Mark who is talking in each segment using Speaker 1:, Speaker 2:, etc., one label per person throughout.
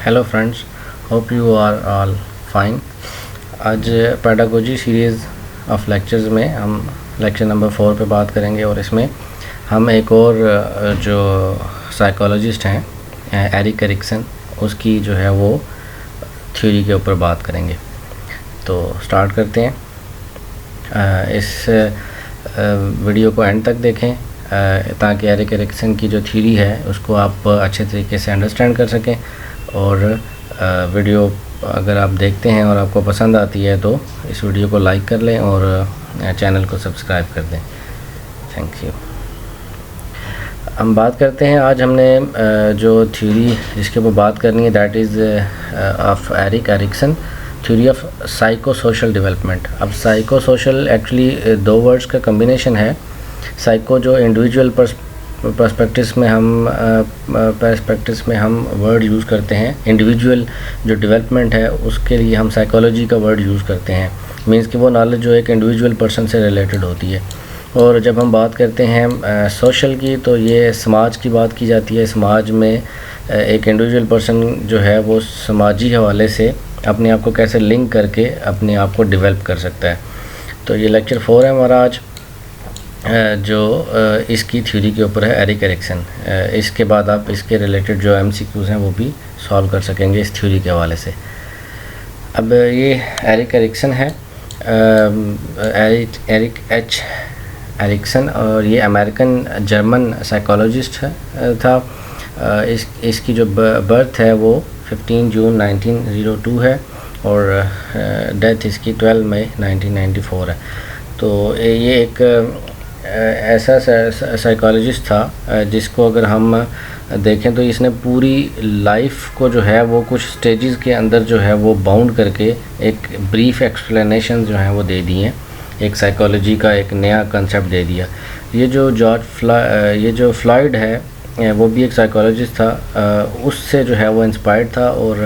Speaker 1: Hello friends, hope you are all fine. آج pedagogy series of lectures میں ہم lecture number 4 پہ بات کریں گے، اور اس میں ہم ایک اور جو سائیکالوجسٹ ہیں ایرک ایرکسن، اس کی جو ہے وہ تھیوری کے اوپر بات کریں گے. تو سٹارٹ کرتے ہیں. اس ویڈیو کو اینڈ تک دیکھیں تاکہ ایرک ایرکسن کی جو تھیوری ہے اس کو آپ اچھے طریقے سے انڈرسٹینڈ کر سکیں، اور ویڈیو اگر آپ دیکھتے ہیں اور آپ کو پسند آتی ہے تو اس ویڈیو کو لائک کر لیں اور چینل کو سبسکرائب کر دیں. Thank you. ہم بات کرتے ہیں، آج ہم نے جو تھیوری جس کے اوپر بات کرنی ہے that is of Erik Erikson, theory of psycho social development. اب سائیکو سوشل ایکچولی دو ورڈز کا کمبینیشن ہے. سائیکو جو انڈیویجول پرسپیکٹس میں ہم ورڈ یوز کرتے ہیں، انڈیویجول جو ڈیولپمنٹ ہے اس کے لیے ہم سائیکالوجی کا ورڈ یوز کرتے ہیں. مینس کہ وہ نالج جو ایک انڈیویجول پرسن سے ریلیٹڈ ہوتی ہے. اور جب ہم بات کرتے ہیں سوشل کی تو یہ سماج کی بات کی جاتی ہے. سماج میں ایک انڈیویجول پرسن جو ہے وہ سماجی حوالے سے اپنے آپ کو کیسے لنک کر کے اپنے آپ کو ڈیولپ کر سکتا ہے. تو یہ لیکچر 4 ہے ہمارا آج، جو اس کی تھیوری کے اوپر ہے ایرک ایرکسن. اس کے بعد آپ اس کے ریلیٹڈ جو MCQs ہیں وہ بھی سالو کر سکیں گے اس تھیوری کے حوالے سے. اب یہ ایرک ایرکسن ہے، ایرک ایچ ایرکسن، اور یہ امریکن جرمن سائیکالوجسٹ تھا. اس کی جو برتھ ہے وہ 15 جون 1902 ہے، اور ڈیتھ اس کی 12 مئی 1994 ہے. تو یہ ایک ایسا سائیکالوجسٹ تھا جس کو اگر ہم دیکھیں تو اس نے پوری لائف کو جو ہے وہ کچھ سٹیجز کے اندر جو ہے وہ باؤنڈ کر کے ایک بریف ایکسپلینیشن جو ہیں وہ دے دی ہیں. ایک سائیکالوجی کا ایک نیا کنسیپٹ دے دیا. یہ جو فلائڈ ہے وہ بھی ایک سائیکالوجسٹ تھا، اس سے جو ہے وہ انسپائرڈ تھا، اور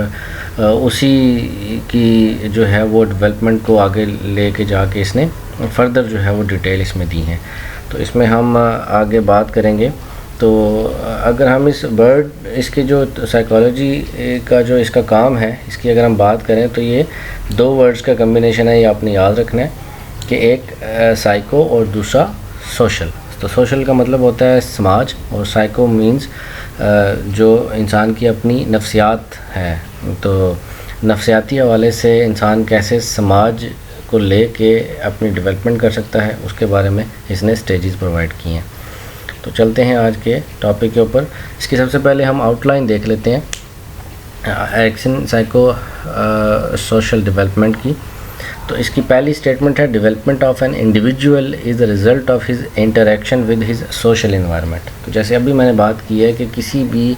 Speaker 1: اسی کی جو ہے وہ ڈیولپمنٹ کو آگے لے کے جا کے اس نے فردر جو ہے وہ ڈیٹیل اس میں دی ہیں. تو اس میں ہم آگے بات کریں گے. تو اگر ہم اس کے جو سائیکالوجی کا جو اس کا کام ہے اس کی اگر ہم بات کریں تو یہ دو ورڈز کا کمبینیشن ہے. یہ آپ نے یاد رکھنا ہے کہ ایک سائیکو اور دوسرا سوشل. تو سوشل کا مطلب ہوتا ہے سماج، اور سائیکو مینز جو انسان کی اپنی نفسیات ہے. تو نفسیاتی حوالے سے انسان کیسے سماج کو لے کے اپنی ڈیولپمنٹ کر سکتا ہے اس کے بارے میں اس نے سٹیجز پرووائڈ کی ہیں. تو چلتے ہیں آج کے ٹاپک کے اوپر. اس کی سب سے پہلے ہم آؤٹ لائن دیکھ لیتے ہیں ایرکسن سائیکو سوشل ڈیولپمنٹ کی. تو اس کی پہلی سٹیٹمنٹ ہے، development of an individual is the result of his interaction with his social environment. تو جیسے ابھی میں نے بات کی ہے کہ کسی بھی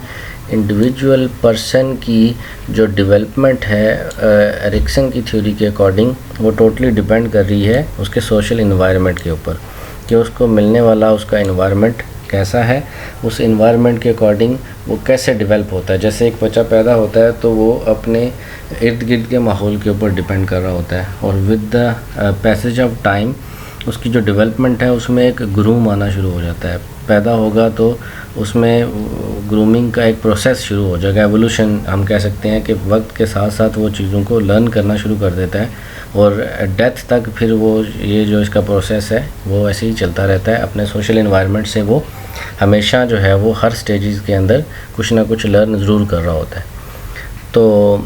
Speaker 1: انڈیویجول پرسن کی جو ڈیولپمنٹ ہے ایرکسن کی تھیوری کے اکارڈنگ وہ ٹوٹلی ڈیپینڈ کر رہی ہے اس کے سوشل انوائرمنٹ کے اوپر، کہ اس کو ملنے والا اس کا انوائرمنٹ کیسا ہے، اس انوائرمنٹ کے اکارڈنگ وہ کیسے ڈیولپ ہوتا ہے. جیسے ایک بچہ پیدا ہوتا ہے تو وہ اپنے ارد گرد کے ماحول کے اوپر ڈیپینڈ کر رہا ہوتا ہے، اور with the passage of time اس کی جو ڈیولپمنٹ ہے اس میں ایک گروم آنا شروع ہو جاتا ہے. پیدا ہوگا تو اس میں گرومنگ کا ایک پروسیس شروع ہو جائے گا. ایوولوشن ہم کہہ سکتے ہیں کہ وقت کے ساتھ ساتھ وہ چیزوں کو لرن کرنا شروع کر دیتا ہے، اور ڈیتھ تک پھر وہ یہ جو اس کا پروسیس ہے وہ ایسے ہی چلتا رہتا ہے. اپنے سوشل انوائرمنٹ سے وہ ہمیشہ جو ہے وہ ہر سٹیجز کے اندر کچھ نہ کچھ لرن ضرور کر رہا ہوتا ہے. تو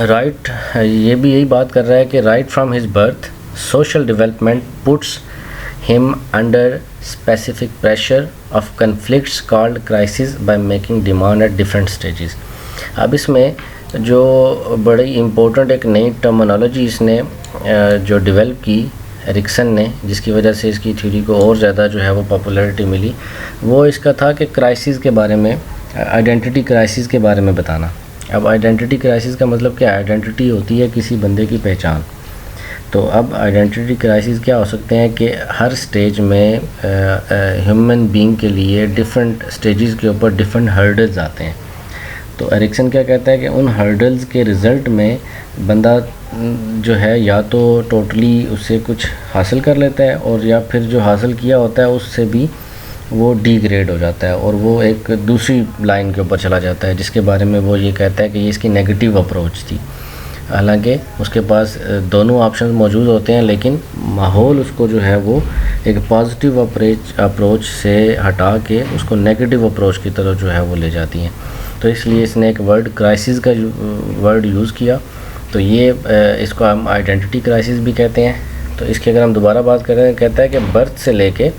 Speaker 1: رائٹ یہ بھی یہی بات کر رہا ہے کہ right from his birth social development puts him under specific pressure of conflicts called crisis by making demand at different stages. اب اس میں جو بڑی امپورٹنٹ ایک نئی ٹرمنالوجی اس نے جو ڈیولپ کی ایرکسن نے، جس کی وجہ سے اس کی تھیوری کو اور زیادہ جو ہے وہ پاپولیرٹی ملی، وہ اس کا تھا کہ کرائسس کے بارے میں، آئیڈینٹی کرائسس کے بارے میں بتانا. اب آئیڈینٹی کرائسس کا مطلب کیا ہے؟ آئیڈینٹی ہوتی ہے کسی بندے کی پہچان. تو اب آئیڈینٹی کرائسس کیا ہو سکتے ہیں کہ ہر سٹیج میں ہیومن بینگ کے لیے ڈفرینٹ سٹیجز کے اوپر ڈفرینٹ ہرڈلز آتے ہیں. تو ایرکسن کیا کہتا ہے کہ ان ہرڈلز کے رزلٹ میں بندہ جو ہے یا تو ٹوٹلی اس سے کچھ حاصل کر لیتا ہے، اور یا پھر جو حاصل کیا ہوتا ہے اس سے بھی وہ ڈی گریڈ ہو جاتا ہے اور وہ ایک دوسری لائن کے اوپر چلا جاتا ہے، جس کے بارے میں وہ یہ کہتا ہے کہ یہ اس کی نیگیٹو اپروچ تھی۔ حالانکہ اس کے پاس دونوں آپشنز موجود ہوتے ہیں، لیکن ماحول اس کو جو ہے وہ ایک پازیٹیو اپروچ سے ہٹا کے اس کو نیگیٹو اپروچ کی طرف جو ہے وہ لے جاتی ہیں۔ تو اس لیے اس نے ایک ورڈ کرائسس کا ورڈ یوز کیا، تو یہ اس کو ہم آئیڈینٹی کرائسس بھی کہتے ہیں۔ تو اس کی اگر ہم دوبارہ بات کریں، کہتا ہے کہ برتھ سے لے کے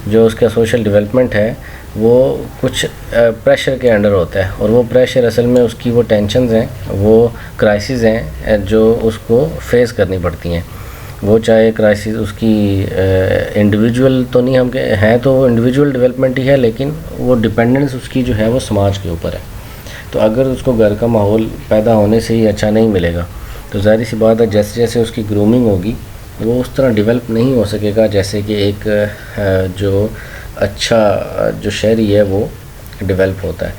Speaker 1: جو اس کا سوشل ڈیولپمنٹ ہے وہ کچھ پریشر کے انڈر ہوتا ہے، اور وہ پریشر اصل میں اس کی وہ ٹینشنز ہیں، وہ کرائسس ہیں جو اس کو فیس کرنی پڑتی ہیں۔ وہ چاہے کرائسس اس کی انڈیویجول تو نہیں، ہم ہیں تو وہ انڈیویجول ڈیولپمنٹ ہی ہے، لیکن وہ ڈیپینڈنس اس کی جو ہے وہ سماج کے اوپر ہے۔ تو اگر اس کو گھر کا ماحول پیدا ہونے سے ہی اچھا نہیں ملے گا تو ظاہر سی بات ہے جیسے جیسے اس کی گرومنگ ہوگی وہ اس طرح ڈیولپ نہیں ہو سکے گا جیسے کہ ایک جو اچھا جو شہری ہے وہ ڈیولپ ہوتا ہے۔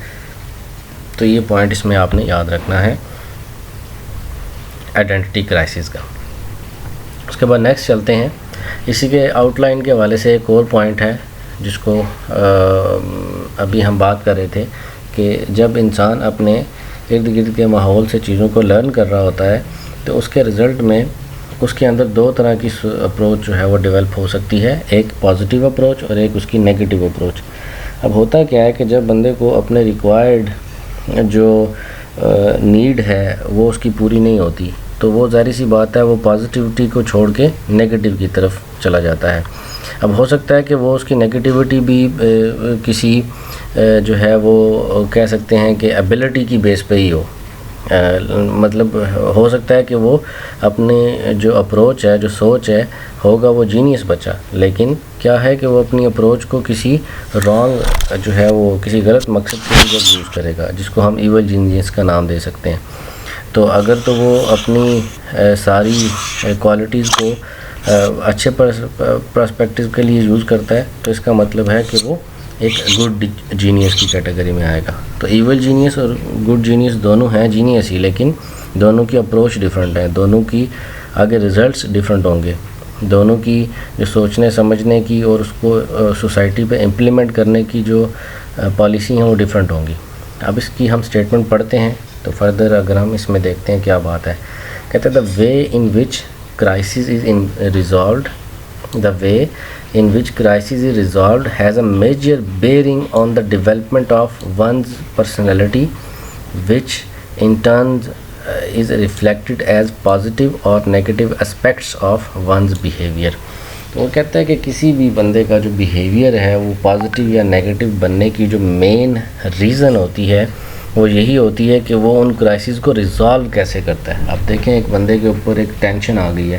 Speaker 1: تو یہ پوائنٹ اس میں آپ نے یاد رکھنا ہے آئیڈینٹی کرائسس کا۔ اس کے بعد نیکسٹ چلتے ہیں، اسی کے آؤٹ لائن کے حوالے سے ایک اور پوائنٹ ہے جس کو ابھی ہم بات کر رہے تھے کہ جب انسان اپنے ارد گرد کے ماحول سے چیزوں کو لرن کر رہا ہوتا ہے تو اس کے رزلٹ میں اس کے اندر دو طرح کی اپروچ جو ہے وہ ڈیولپ ہو سکتی ہے، ایک پازیٹیو اپروچ اور ایک اس کی نیگیٹو اپروچ۔ اب ہوتا کیا ہے کہ جب بندے کو اپنے ریکوائرڈ جو نیڈ ہے وہ اس کی پوری نہیں ہوتی تو وہ ظاہر سی بات ہے وہ پازیٹیوٹی کو چھوڑ کے نیگیٹو کی طرف چلا جاتا ہے۔ اب ہو سکتا ہے کہ وہ اس کی نیگیٹیوٹی بھی کسی جو ہے وہ کہہ سکتے ہیں کہ ایبلٹی کی بیس پہ ہی ہو، مطلب ہو سکتا ہے کہ وہ اپنے جو اپروچ ہے جو سوچ ہے ہوگا وہ جینیس بچہ، لیکن کیا ہے کہ وہ اپنی اپروچ کو کسی رانگ جو ہے وہ کسی غلط مقصد کے لیے یوز کرے گا، جس کو ہم ایول جینیس کا نام دے سکتے ہیں۔ تو اگر تو وہ اپنی ساری کوالٹیز کو اچھے پرسپیکٹیو کے لیے یوز کرتا ہے تو اس کا مطلب ہے کہ وہ ایک گڈ جینیس کی کیٹیگری میں آئے گا۔ تو ایول جینیس اور گڈ جینیس دونوں ہیں جینیس ہی، لیکن دونوں کی اپروچ ڈیفرنٹ ہے، دونوں کی آگے ریزلٹس ڈیفرنٹ ہوں گے، دونوں کی جو سوچنے سمجھنے کی اور اس کو سوسائٹی پہ امپلیمنٹ کرنے کی جو پالیسی ہیں وہ ڈیفرنٹ ہوں گی۔ اب اس کی ہم سٹیٹمنٹ پڑھتے ہیں تو فردر اگر ہم اس میں دیکھتے ہیں کیا بات ہے، کہتے ہیں the way in which crisis is resolved has a major bearing on the development of one's personality, which in turn is reflected as positive or negative aspects of one's behavior۔ تو وہ کہتا ہے کہ کسی بھی بندے کا جو بیہیویئر ہے وہ پازیٹیو یا نیگیٹو بننے کی جو مین ریزن ہوتی ہے وہ یہی ہوتی ہے کہ وہ ان کرائسس کو ریزالو کیسے کرتا ہے۔ آپ دیکھیں ایک بندے کے اوپر ایک ٹینشن آ گئی ہے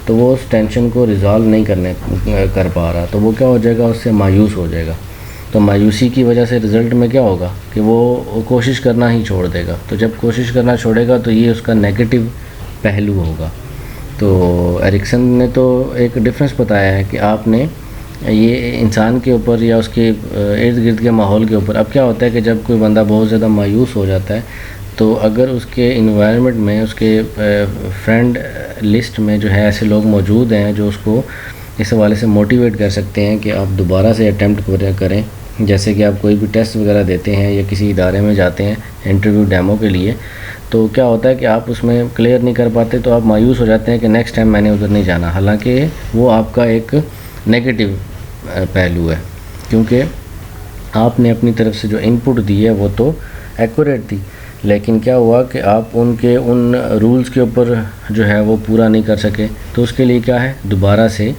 Speaker 1: تو وہ اس ٹینشن کو ریزالو نہیں کر پا رہا تو وہ کیا ہو جائے گا، اس سے مایوس ہو جائے گا۔ تو مایوسی کی وجہ سے رزلٹ میں کیا ہوگا کہ وہ کوشش کرنا ہی چھوڑ دے گا۔ تو جب کوشش کرنا چھوڑے گا تو یہ اس کا نیگیٹو پہلو ہوگا۔ تو ایرکسن نے تو ایک ڈفرینس بتایا ہے کہ آپ نے یہ انسان کے اوپر یا اس کے ارد گرد کے ماحول کے اوپر، اب کیا ہوتا ہے کہ جب کوئی بندہ بہت زیادہ مایوس ہو جاتا ہے تو اگر اس کے انوائرمنٹ میں اس کے فرینڈ لسٹ میں جو ہے ایسے لوگ موجود ہیں جو اس کو اس حوالے سے موٹیویٹ کر سکتے ہیں کہ آپ دوبارہ سے اٹیمپٹ کریں، جیسے کہ آپ کوئی بھی ٹیسٹ وغیرہ دیتے ہیں یا کسی ادارے میں جاتے ہیں انٹرویو ڈیمو کے لیے، تو کیا ہوتا ہے کہ آپ اس میں کلیئر نہیں کر پاتے تو آپ مایوس ہو جاتے ہیں کہ نیکسٹ ٹائم میں نے ادھر نہیں جانا، حالانکہ وہ آپ کا ایک نیگیٹو پہلو ہے، کیونکہ آپ نے اپنی طرف سے جو انپٹ دی ہے وہ تو ایکوریٹ تھی، لیکن کیا ہوا کہ آپ ان رولز کے اوپر جو ہے وہ پورا نہیں کر سکے، تو اس کے لیے کیا ہے دوبارہ سے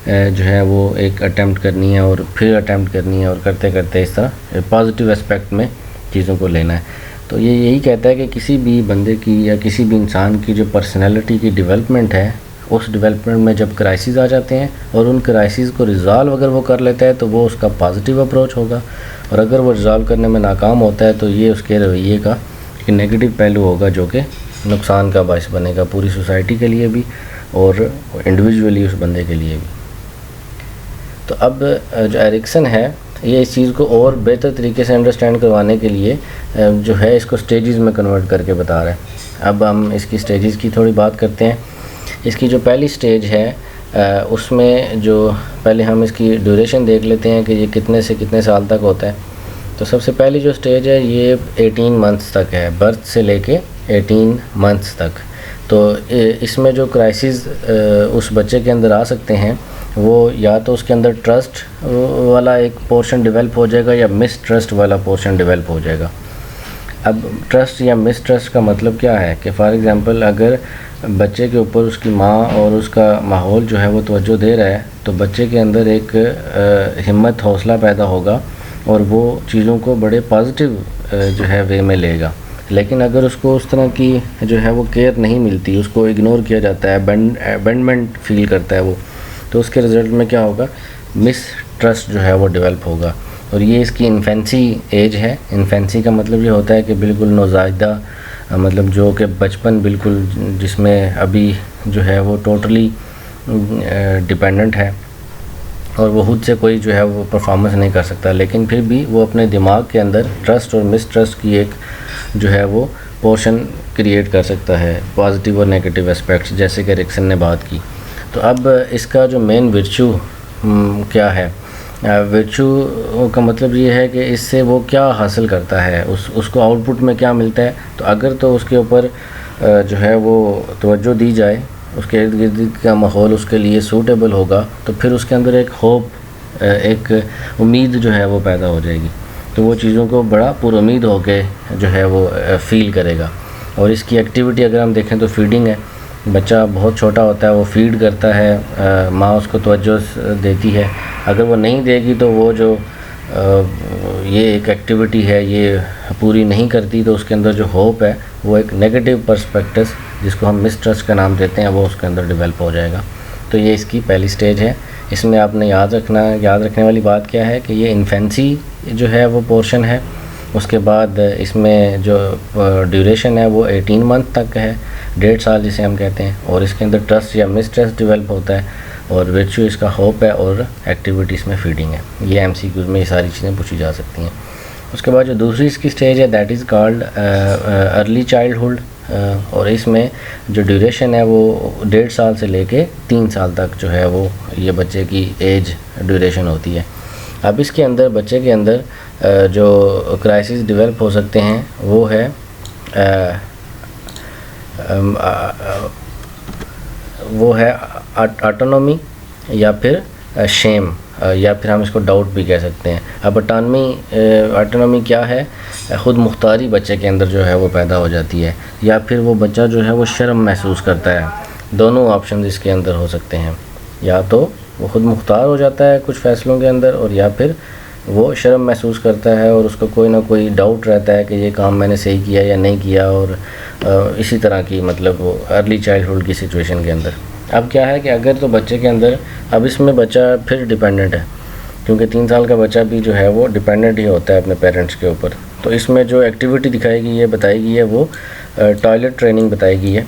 Speaker 1: جو ہے وہ ایک اٹیمپٹ کرنی ہے اور پھر اٹیمپٹ کرنی ہے اور کرتے کرتے اس طرح پازیٹیو اسپیکٹ میں چیزوں کو لینا ہے۔ تو یہ یہی کہتا ہے کہ کسی بھی بندے کی یا کسی بھی انسان کی جو پرسنالٹی کی ڈیولپمنٹ ہے اس ڈیولپمنٹ میں جب کرائسز آ جاتے ہیں اور ان کرائسز کو ریزالو اگر وہ کر لیتا ہے تو وہ اس کا پازیٹیو اپروچ ہوگا، اور اگر وہ ریزالو کرنے میں ناکام ہوتا ہے تو یہ اس کے رویے کا ایک نیگیٹو پہلو ہوگا جو کہ نقصان کا باعث بنے گا پوری سوسائٹی کے لیے بھی اور انڈیویجولی اس بندے کے لیے بھی۔ تو اب جو ایرکسن ہے یہ اس چیز کو اور بہتر طریقے سے انڈرسٹینڈ کروانے کے لیے جو ہے اس کو سٹیجز میں کنورٹ کر کے بتا رہا ہے۔ اب ہم اس کی سٹیجز کی تھوڑی بات کرتے ہیں۔ اس کی جو پہلی سٹیج ہے اس میں جو پہلے ہم اس کی ڈیوریشن دیکھ لیتے ہیں کہ یہ کتنے سے کتنے سال تک ہوتا ہے. تو سب سے پہلی جو سٹیج ہے یہ 18 منتھس تک ہے، برتھ سے لے کے 18 منتھس تک. تو اس میں جو کرائسس اس بچے کے اندر آ سکتے ہیں وہ یا تو اس کے اندر ٹرسٹ والا ایک پورشن ڈیولپ ہو جائے گا یا مس ٹرسٹ والا پورشن ڈیولپ ہو جائے گا. اب ٹرسٹ یا مس ٹرسٹ کا مطلب کیا ہے کہ فار ایگزامپل اگر بچے کے اوپر اس کی ماں اور اس کا ماحول جو ہے وہ توجہ دے رہا ہے تو بچے کے اندر ایک ہمت حوصلہ پیدا ہوگا اور وہ چیزوں کو بڑے پازیٹیو جو ہے وے میں لے گا. لیکن اگر اس کو اس طرح کی جو ہے وہ کیئر نہیں ملتی، اس کو اگنور کیا جاتا ہے، ابینڈمنٹ فیل کرتا ہے وہ، تو اس کے رزلٹ میں کیا ہوگا، مس ٹرسٹ جو ہے وہ ڈیولپ ہوگا. اور یہ اس کی انفینسی ایج ہے. انفینسی کا مطلب یہ ہوتا ہے کہ بالکل نوزائیدہ، مطلب جو کہ بچپن بالکل جس میں ابھی جو ہے وہ ٹوٹلی ڈیپینڈنٹ ہے اور وہ خود سے کوئی جو ہے وہ پرفارمنس نہیں کر سکتا، لیکن پھر بھی وہ اپنے دماغ کے اندر ٹرسٹ اور مس ٹرسٹ کی ایک جو ہے وہ پورشن کریٹ کر سکتا ہے، پازیٹیو اور نیگیٹیو اسپیکٹس، جیسے کہ ایرکسن نے بات کی. تو اب اس کا جو مین ورچو کیا ہے، ورچو کا مطلب یہ ہے کہ اس سے وہ کیا حاصل کرتا ہے، اس کو آؤٹ پٹ میں کیا ملتا ہے. تو اگر تو اس کے اوپر جو ہے وہ توجہ دی جائے، اس کے ارد گرد کا ماحول اس کے لیے سوٹیبل ہوگا، تو پھر اس کے اندر ایک ہوپ، ایک امید جو ہے وہ پیدا ہو جائے گی. تو وہ چیزوں کو بڑا پر امید ہو کے جو ہے وہ فیل کرے گا. اور اس کی ایکٹیویٹی اگر ہم دیکھیں تو فیڈنگ ہے. بچہ بہت چھوٹا ہوتا ہے، وہ فیڈ کرتا ہے، ماں اس کو توجہ دیتی ہے. اگر وہ نہیں دے گی تو وہ جو یہ ایک ایکٹیویٹی ہے یہ پوری نہیں کرتی، تو اس کے اندر جو ہوپ ہے وہ ایک نیگیٹو پرسپیکٹس جس کو ہم مسٹرسٹ کا نام دیتے ہیں وہ اس کے اندر ڈیولپ ہو جائے گا. تو یہ اس کی پہلی سٹیج ہے. اس میں آپ نے یاد رکھنے والی بات کیا ہے کہ یہ انفینسی جو ہے وہ پورشن ہے. اس کے بعد اس میں جو ڈیوریشن ہے وہ 18 منتھ تک ہے، 1.5 سال جسے ہم کہتے ہیں. اور اس کے اندر ٹرسٹ یا مس ٹرسٹ ڈیولپ ہوتا ہے اور ورچو اس کا ہوپ ہے اور ایکٹیویٹیز میں فیڈنگ ہے. یہ MCQs میں یہ ساری چیزیں پوچھی جا سکتی ہیں. اس کے بعد جو دوسری اس کی سٹیج ہے that is called early childhood. اور اس میں جو ڈیوریشن ہے وہ 1.5 سال سے لے کے 3 سال تک جو ہے وہ یہ بچے کی ایج ڈیوریشن ہوتی ہے. اب اس کے اندر بچے کے اندر جو کرائسس ڈیولپ ہو سکتے ہیں وہ ہے آٹونومی یا پھر شیم، یا پھر ہم اس کو ڈاؤٹ بھی کہہ سکتے ہیں. اب آٹونومی کیا ہے، خود مختاری بچے کے اندر جو ہے وہ پیدا ہو جاتی ہے، یا پھر وہ بچہ جو ہے وہ شرم محسوس کرتا ہے. دونوں آپشنز اس کے اندر ہو سکتے ہیں، یا تو وہ خود مختار ہو جاتا ہے کچھ فیصلوں کے اندر، اور یا پھر وہ شرم محسوس کرتا ہے اور اس کو کوئی نہ کوئی ڈاؤٹ رہتا ہے کہ یہ کام میں نے صحیح کیا یا نہیں کیا، اور اسی طرح کی مطلب وہ ارلی چائلڈہڈ کی سچویشن کے اندر. اب کیا ہے کہ اگر تو بچے کے اندر، اب اس میں بچہ پھر ڈیپینڈنٹ ہے، کیونکہ 3 سال کا بچہ بھی جو ہے وہ ڈیپینڈنٹ ہی ہوتا ہے اپنے پیرنٹس کے اوپر. تو اس میں جو ایکٹیویٹی دکھائی گئی ہے، بتائی گئی ہے، وہ ٹوائلٹ ٹریننگ بتائی گئی ہے.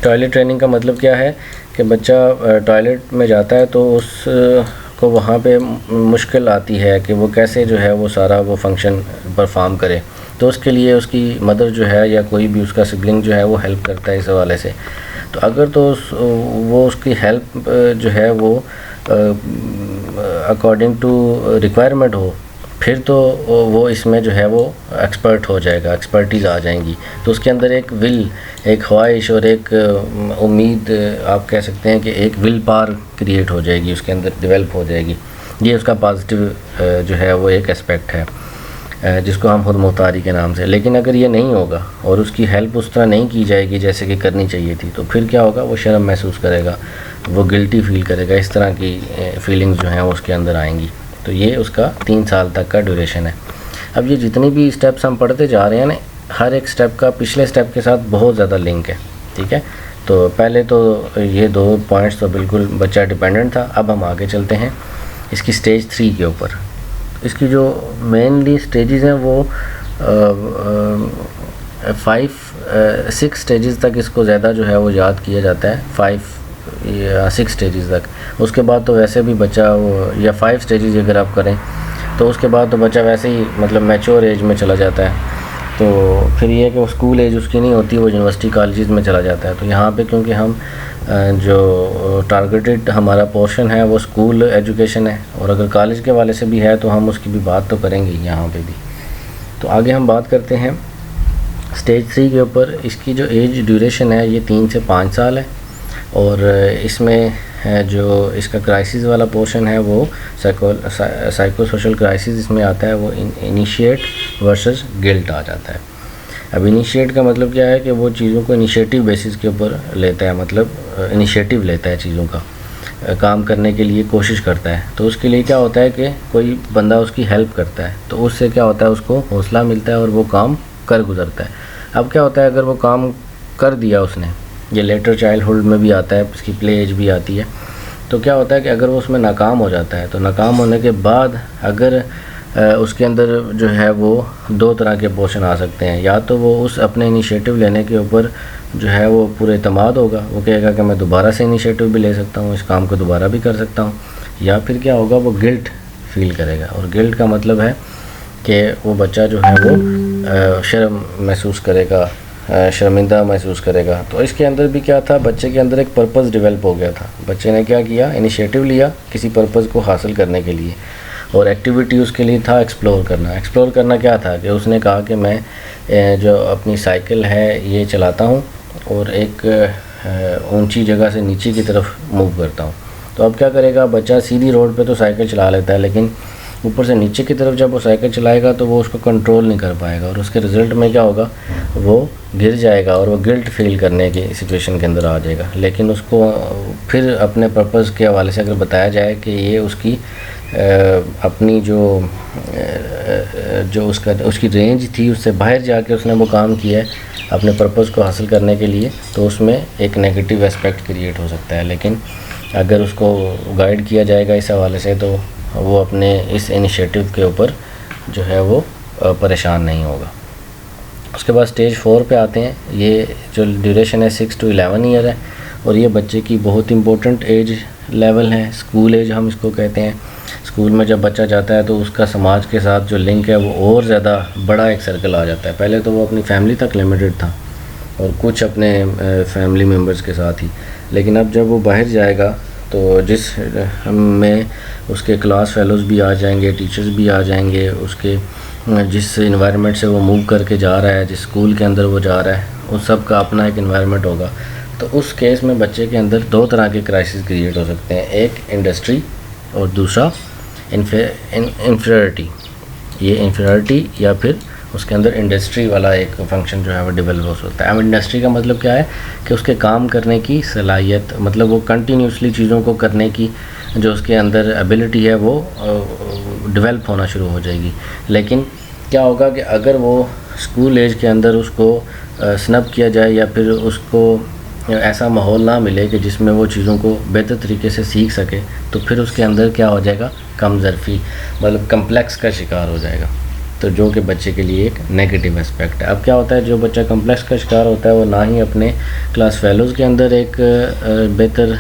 Speaker 1: ٹوائلٹ ٹریننگ کا مطلب کیا ہے کہ بچہ ٹوائلٹ میں جاتا ہے تو اس کو وہاں پہ مشکل آتی ہے کہ وہ کیسے جو ہے وہ سارا وہ فنکشن پرفارم کرے. تو اس کے لیے اس کی مدر جو ہے یا کوئی بھی اس کا سبلنگ جو ہے وہ ہیلپ کرتا ہے اس حوالے سے. تو اگر تو وہ اس کی ہیلپ جو ہے وہ اکارڈنگ ٹو ریکوائرمنٹ ہو، پھر تو وہ اس میں جو ہے وہ ایکسپرٹ ہو جائے گا، ایکسپرٹیز آ جائیں گی. تو اس کے اندر ایک ایک خواہش اور ایک امید، آپ کہہ سکتے ہیں کہ ایک ول پاور کریٹ ہو جائے گی، اس کے اندر ڈیولپ ہو جائے گی. یہ اس کا پازیٹیو جو ہے وہ ایک اسپیکٹ ہے جس کو ہم خود مختاری کے نام سے. لیکن اگر یہ نہیں ہوگا اور اس کی ہیلپ اس طرح نہیں کی جائے گی جیسے کہ کرنی چاہیے تھی، تو پھر کیا ہوگا، وہ شرم محسوس کرے گا، وہ گلٹی فیل کرے گا، اس طرح کی فیلنگز جو ہیں وہ اس کے اندر آئیں گی. تو یہ اس کا 3 سال تک کا ڈیوریشن ہے. اب یہ جتنی بھی اسٹیپس ہم پڑھتے جا رہے ہیں نا، ہر ایک اسٹیپ کا پچھلے اسٹیپ کے ساتھ بہت زیادہ لنک ہے. ٹھیک ہے، تو پہلے تو یہ 2 پوائنٹس تو بالکل بچہ ڈیپینڈنٹ تھا. اب ہم آگے چلتے ہیں اس کی سٹیج 3 کے اوپر. اس کی جو مینلی سٹیجز ہیں وہ 6 سٹیجز تک اس کو زیادہ جو ہے وہ یاد کیا جاتا ہے، 5 یا 6 سٹیجز تک. اس کے بعد تو ویسے بھی بچہ یا 5 سٹیجز اگر آپ کریں تو اس کے بعد تو بچہ ویسے ہی مطلب میچور ایج میں چلا جاتا ہے. تو پھر یہ ہے کہ وہ اسکول ایج اس کی نہیں ہوتی، وہ یونیورسٹی کالجز میں چلا جاتا ہے. تو یہاں پہ کیونکہ ہم جو ٹارگیٹڈ ہمارا پورشن ہے وہ اسکول ایجوکیشن ہے، اور اگر کالج کے والے سے بھی ہے تو ہم اس کی بھی بات تو کریں گے یہاں پہ بھی۔ تو آگے ہم بات کرتے ہیں اسٹیج 3 کے اوپر۔ اس کی جو ایج ڈیوریشن ہے یہ 3 سے 5 سال ہے، اور اس میں جو اس کا کرائسس والا پورشن ہے وہ سائیکو سوشل کرائسس اس میں آتا ہے، وہ انیشیٹ ورسز گلٹ آ جاتا ہے۔ اب انیشیٹ کا مطلب کیا ہے کہ وہ چیزوں کو انیشیٹو بیسس کے اوپر لیتا ہے، مطلب انیشیٹو لیتا ہے، چیزوں کا کام کرنے کے لیے کوشش کرتا ہے۔ تو اس کے لیے کیا ہوتا ہے کہ کوئی بندہ اس کی ہیلپ کرتا ہے تو اس سے کیا ہوتا ہے، اس کو حوصلہ ملتا ہے اور وہ کام کر گزرتا ہے۔ اب کیا ہوتا ہے، اگر وہ کام کر دیا اس نے، یہ لیٹر چائلڈ ہوڈ میں بھی آتا ہے، اس کی پلے ایج بھی آتی ہے، تو کیا ہوتا ہے کہ اگر وہ اس میں ناکام ہو جاتا ہے تو ناکام ہونے کے بعد اگر اس کے اندر جو ہے وہ 2 طرح کے پورشن آ سکتے ہیں، یا تو وہ اس اپنے انیشیٹو لینے کے اوپر جو ہے وہ پورے اعتماد ہوگا، وہ کہے گا کہ میں دوبارہ سے انیشیٹو بھی لے سکتا ہوں، اس کام کو دوبارہ بھی کر سکتا ہوں، یا پھر کیا ہوگا، وہ گلٹ فیل کرے گا۔ اور گلٹ کا مطلب ہے کہ وہ بچہ جو ہے وہ شرم محسوس کرے گا، شرمندہ محسوس کرے گا۔ تو اس کے اندر بھی کیا تھا، بچے کے اندر ایک پرپز ڈیولپ ہو گیا تھا، بچے نے کیا کیا، انیشیٹو لیا کسی پرپز کو حاصل کرنے کے لیے، اور ایکٹیویٹی اس کے لیے تھا ایکسپلور کرنا۔ ایکسپلور کرنا کیا تھا کہ اس نے کہا کہ میں جو اپنی سائیکل ہے یہ چلاتا ہوں اور ایک اونچی جگہ سے نیچے کی طرف موو کرتا ہوں۔ تو اب کیا کرے گا بچہ، سیدھی روڈ پہ تو سائیکل چلا لیتا ہے، لیکن اوپر سے نیچے کی طرف جب وہ سائیکل چلائے گا تو وہ اس کو کنٹرول نہیں کر پائے گا، اور اس کے رزلٹ میں کیا ہوگا، وہ گر جائے گا اور وہ گلٹ فیل کرنے کی سچویشن کے اندر آ جائے گا۔ لیکن اس کو پھر اپنے پرپز کے حوالے سے اگر بتایا جائے کہ یہ اس کی اپنی جو اس کی رینج تھی، اس سے باہر جا کے اس نے وہ کام کیا ہے اپنے پرپز کو حاصل کرنے کے لیے، تو اس میں ایک نیگیٹو اسپیکٹ کریٹ ہو سکتا ہے۔ لیکن اگر اس کو گائیڈ کیا جائے گا اس حوالے سے تو وہ اپنے اس انیشیٹو کے اوپر جو ہے وہ پریشان نہیں ہوگا۔ اس کے بعد اسٹیج 4 پہ آتے ہیں۔ یہ جو ڈیوریشن ہے 6 to 11 ایئر ہے، اور یہ بچے کی بہت امپورٹنٹ ایج لیول ہے، اسکول ایج ہم اس کو کہتے ہیں۔ اسکول میں جب بچہ جاتا ہے تو اس کا سماج کے ساتھ جو لنک ہے وہ اور زیادہ بڑا ایک سرکل آ جاتا ہے۔ پہلے تو وہ اپنی فیملی تک لمیٹڈ تھا اور کچھ اپنے فیملی ممبرز کے ساتھ ہی، لیکن اب جب وہ باہر جائے گا تو جس میں اس کے کلاس فیلوز بھی آ جائیں گے، ٹیچرز بھی آ جائیں گے، اس کے جس انوائرمنٹ سے وہ موو کر کے جا رہا ہے، جس اسکول کے اندر وہ جا رہا ہے، ان سب کا اپنا ایک انوائرمنٹ ہوگا۔ تو اس کیس میں بچے کے اندر 2 طرح کے کرائسس کریٹ ہو سکتے ہیں، ایک انڈسٹری اور دوسرا انفیریٹی۔ یہ انفیریٹی یا پھر اس کے اندر انڈسٹری والا ایک فنکشن جو ہے وہ ڈیولپ ہو سکتا ہے۔ اب انڈسٹری کا مطلب کیا ہے کہ اس کے کام کرنے کی صلاحیت، مطلب وہ کنٹینیوسلی چیزوں کو کرنے کی جو اس کے اندر ایبلٹی ہے وہ ڈیولپ ہونا شروع ہو جائے گی۔ لیکن کیا ہوگا کہ اگر وہ اسکول ایج کے اندر اس کو سنپ کیا جائے یا پھر اس کو ایسا ماحول نہ ملے کہ جس میں وہ چیزوں کو بہتر طریقے سے سیکھ سکے، تو پھر اس کے اندر کیا ہو جائے گا، کم ظرفی، مطلب کمپلیکس کا شکار ہو جائے گا، تو جو کہ بچے کے لیے ایک نیگیٹو اسپیکٹ ہے۔ اب کیا ہوتا ہے، جو بچہ کمپلیکس کا شکار ہوتا ہے وہ نہ ہی اپنے کلاس فیلوز کے اندر ایک بہتر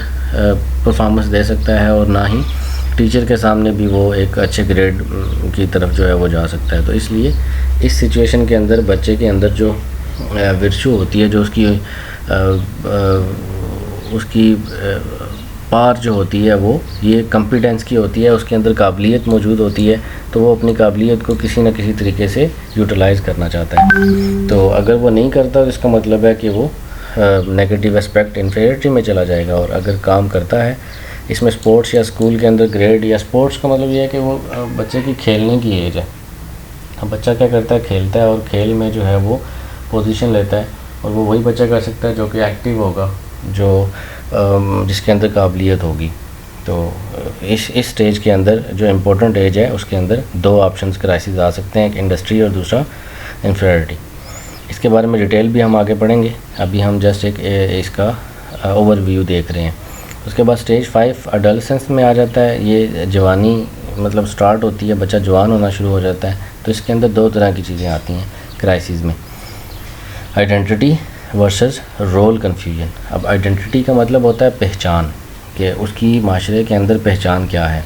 Speaker 1: پرفارمنس دے سکتا ہے، اور نہ ہی ٹیچر کے سامنے بھی وہ ایک اچھے گریڈ کی طرف جو ہے وہ جا سکتا ہے۔ تو اس لیے اس سچویشن کے اندر بچے کے اندر جو ورچو ہوتی ہے، جو اس کی پار جو ہوتی ہے وہ یہ کمپیٹنس کی ہوتی ہے، اس کے اندر قابلیت موجود ہوتی ہے، تو وہ اپنی قابلیت کو کسی نہ کسی طریقے سے یوٹیلائز کرنا چاہتا ہے۔ تو اگر وہ نہیں کرتا تو اس کا مطلب ہے کہ وہ نیگیٹو اسپیکٹ انفیریٹی میں چلا جائے گا، اور اگر کام کرتا ہے اس میں اسپورٹس یا اسکول کے اندر گریڈ یا اسپورٹس کا مطلب یہ ہے کہ وہ بچے کی کھیلنے کی ایج ہے۔ اب بچہ کیا کرتا ہے، کھیلتا ہے، اور کھیل میں جو ہے وہ پوزیشن لیتا ہے، اور وہ وہی بچہ کر سکتا ہے جو کہ ایکٹیو ہوگا، جو جس کے اندر قابلیت ہوگی۔ تو اس اسٹیج کے اندر جو امپورٹنٹ ایج ہے اس کے اندر 2 آپشنز کرائسس آ سکتے ہیں، ایک انڈسٹری اور دوسرا انفیریٹی۔ اس کے بارے میں ڈیٹیل بھی ہم آگے پڑھیں گے، ابھی ہم جسٹ ایک اس کا اوور ویو دیکھ رہے ہیں۔ اس کے بعد اسٹیج 5 اڈلسنس میں آ جاتا ہے، یہ جوانی مطلب سٹارٹ ہوتی ہے، بچہ جوان ہونا شروع ہو جاتا ہے۔ تو اس کے اندر 2 طرح کی چیزیں آتی ہیں کرائسس میں، آئیڈینٹی ورسز رول کنفیوژن۔ اب آئیڈینٹی کا مطلب ہوتا ہے پہچان، کہ اس کی معاشرے کے اندر پہچان کیا ہے۔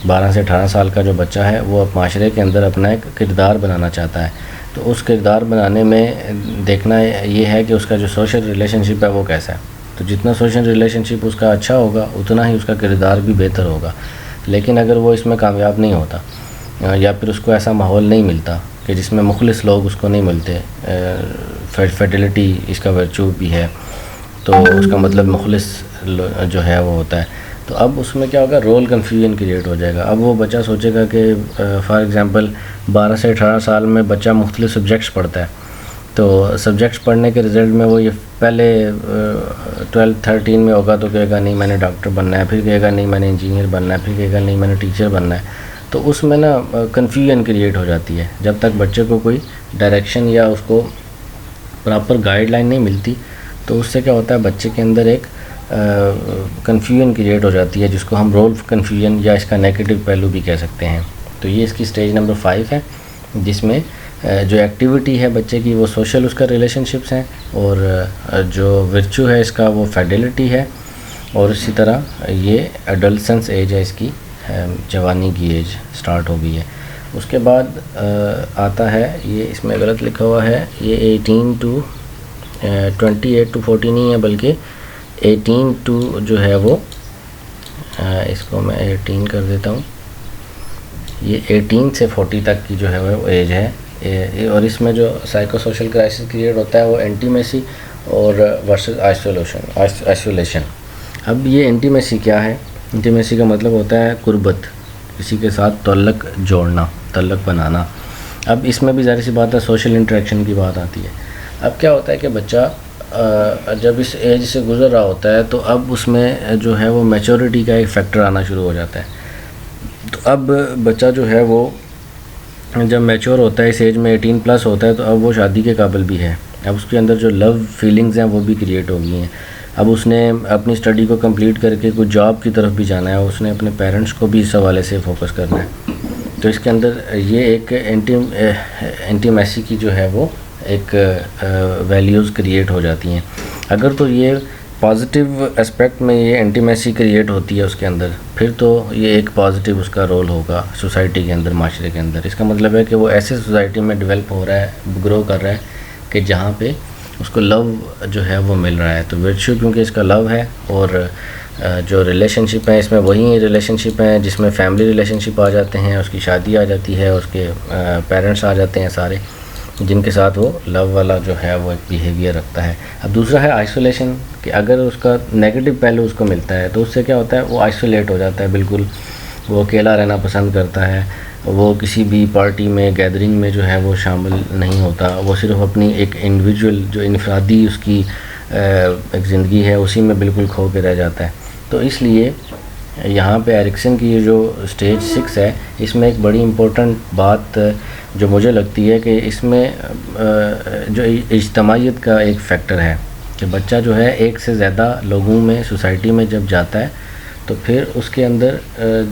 Speaker 1: 12 سے 18 سال کا جو بچہ ہے وہ اب معاشرے کے اندر اپنا ایک کردار بنانا چاہتا ہے، تو اس کردار بنانے میں دیکھنا یہ ہے کہ اس کا جو سوشل ریلیشن شپ ہے وہ کیسا ہے۔ تو جتنا سوشل ریلیشن شپ اس کا اچھا ہوگا اتنا ہی اس کا کردار بھی بہتر ہوگا. لیکن اگر وہ اس میں کامیاب نہیں ہوتا یا پھر اس کو ایسا ماحول نہیں ملتا کہ جس میں مخلص لوگ اس کو نہیں ملتے، فیڈیلٹی اس کا ورچو بھی ہے، تو اس کا مطلب مخلص جو ہے وہ ہوتا ہے، تو اب اس میں کیا ہوگا، رول کنفیوژن کریٹ ہو جائے گا. اب وہ بچہ سوچے گا کہ فار ایگزامپل 12 سے 18 سال میں بچہ مختلف سبجیکٹس پڑھتا ہے، تو سبجیکٹس پڑھنے کے رزلٹ میں وہ یہ پہلے 12-13 میں ہوگا تو کہے گا نہیں میں نے ڈاکٹر بننا ہے، پھر کہے گا نہیں میں نے انجینئر بننا ہے، پھر کہے گا نہیں میں نے ٹیچر بننا ہے. تو اس میں نا کنفیوژن کریٹ ہو جاتی ہے. جب تک بچے کو کوئی ڈائریکشن یا اس کو پراپر گائیڈ لائن نہیں ملتی تو اس سے کیا ہوتا ہے، بچے کے اندر ایک کنفیوژن کریٹ ہو جاتی ہے، جس کو ہم رول کنفیوژن یا اس کا نیگیٹو پہلو بھی کہہ سکتے ہیں. تو یہ اس کی اسٹیج نمبر 5 ہے، جس میں جو ایکٹیویٹی ہے بچے کی وہ سوشل اس کا ریلیشن شپس ہیں، اور جو ورچو ہے اس کا وہ فیڈیلٹی ہے، اور اسی طرح یہ ایڈولسنس ایج ہے، اس کی جوانی کی ایج سٹارٹ ہو گئی ہے. اس کے بعد آتا ہے، یہ اس میں غلط لکھا ہوا ہے، یہ 18 to 28 to 40 نہیں ہے بلکہ 18 to جو ہے وہ اس کو میں 18 کر دیتا ہوں، یہ 18 سے 40 تک کی جو ہے وہ ایج ہے. اور اس میں جو سائیکو سوشل کرائسس کریٹ ہوتا ہے وہ انٹیمیسی اور ورسز آئسولیشن. اب یہ انٹیمیسی کیا ہے؟ انٹیمیسی کا مطلب ہوتا ہے قربت، کسی کے ساتھ تعلق جوڑنا، تعلق بنانا. اب اس میں بھی ظاہر سی بات ہے سوشل انٹریکشن کی بات آتی ہے. اب کیا ہوتا ہے کہ بچہ جب اس ایج سے گزر رہا ہوتا ہے تو اب اس میں جو ہے وہ میچورٹی کا ایک فیکٹر آنا شروع ہو جاتا ہے. تو اب بچہ جو ہے وہ جب میچور ہوتا ہے، اس ایج میں 18 پلس ہوتا ہے، تو اب وہ شادی کے قابل بھی ہے. اب اس کے اندر جو لو فیلنگز ہیں وہ بھی کریٹ ہو گئی ہیں. اب اس نے اپنی اسٹڈی کو کمپلیٹ کر کے کوئی جاب کی طرف بھی جانا ہے، اس نے اپنے پیرنٹس کو بھی اس حوالے سے فوکس کرنا ہے. تو اس کے اندر یہ ایک انٹیمیسی کی جو ہے وہ ایک ویلیوز کریٹ ہو جاتی ہیں. اگر تو یہ پازیٹیو اسپیکٹ میں یہ انٹیمیسی کریٹ ہوتی ہے اس کے اندر، پھر تو یہ ایک پازیٹیو اس کا رول ہوگا سوسائٹی کے اندر، معاشرے کے اندر. اس کا مطلب ہے کہ وہ ایسے سوسائٹی میں ڈیولپ ہو رہا ہے، گرو کر رہا ہے کہ جہاں پہ اس کو لو جو ہے وہ مل رہا ہے. تو ورچو کیونکہ اس کا لو ہے، اور جو ریلیشن شپ ہیں اس میں وہی ریلیشن شپ ہیں جس میں فیملی ریلیشن شپ آ جاتے ہیں، اس کی شادی آ جاتی ہے، اس کے پیرنٹس آ جاتے ہیں سارے، جن کے ساتھ وہ لو والا جو ہے وہ ایک بیہیویئر رکھتا ہے. اب دوسرا ہے آئسولیشن، کہ اگر اس کا نیگیٹو پہلو اس کو ملتا ہے تو اس سے کیا ہوتا ہے، وہ آئسولیٹ ہو جاتا ہے بالکل، وہ اکیلا رہنا پسند کرتا ہے، وہ کسی بھی پارٹی میں گیدرنگ میں جو ہے وہ شامل نہیں ہوتا، وہ صرف اپنی ایک انڈیویجول جو انفرادی اس کی ایک زندگی ہے اسی میں بالکل کھو کے رہ جاتا ہے. تو اس لیے یہاں پہ ایرکسن کی یہ جو اسٹیج 6 ہے، اس میں ایک بڑی امپورٹنٹ بات جو مجھے لگتی ہے کہ اس میں جو اجتماعیت کا ایک فیکٹر ہے، کہ بچہ جو ہے ایک سے زیادہ لوگوں میں سوسائٹی میں جب جاتا ہے تو پھر اس کے اندر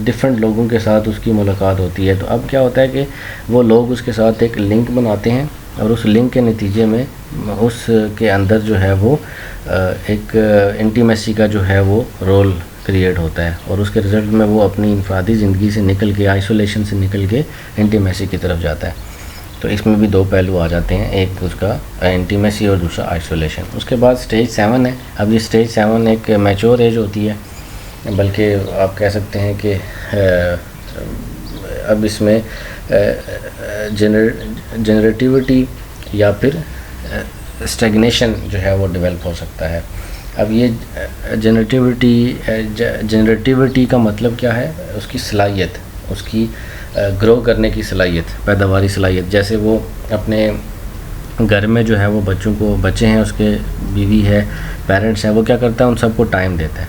Speaker 1: ڈیفرنٹ لوگوں کے ساتھ اس کی ملاقات ہوتی ہے. تو اب کیا ہوتا ہے کہ وہ لوگ اس کے ساتھ ایک لنک بناتے ہیں، اور اس لنک کے نتیجے میں اس کے اندر جو ہے وہ ایک انٹیمیسی کا جو ہے وہ رول کریٹ ہوتا ہے، اور اس کے رزلٹ میں وہ اپنی انفرادی زندگی سے نکل کے، آئسولیشن سے نکل کے انٹیمیسی کی طرف جاتا ہے. تو اس میں بھی دو پہلو آ جاتے ہیں، ایک اس کا انٹیمیسی اور دوسرا آئسولیشن. اس کے بعد اسٹیج 7 ہے. اب یہ اسٹیج 7 ایک میچور ایج ہوتی ہے، بلکہ آپ کہہ سکتے ہیں کہ اب اس میں جنریٹیوٹی یا پھر اسٹیگنیشن جو ہے وہ ڈیولپ ہو سکتا ہے. اب یہ جنریٹیوٹی کا مطلب کیا ہے؟ اس کی صلاحیت، اس کی گرو کرنے کی صلاحیت، پیداواری صلاحیت. جیسے وہ اپنے گھر میں جو ہے وہ بچے ہیں اس کے، بیوی ہے، پیرنٹس ہیں، وہ کیا کرتا ہے، ان سب کو ٹائم دیتا ہے.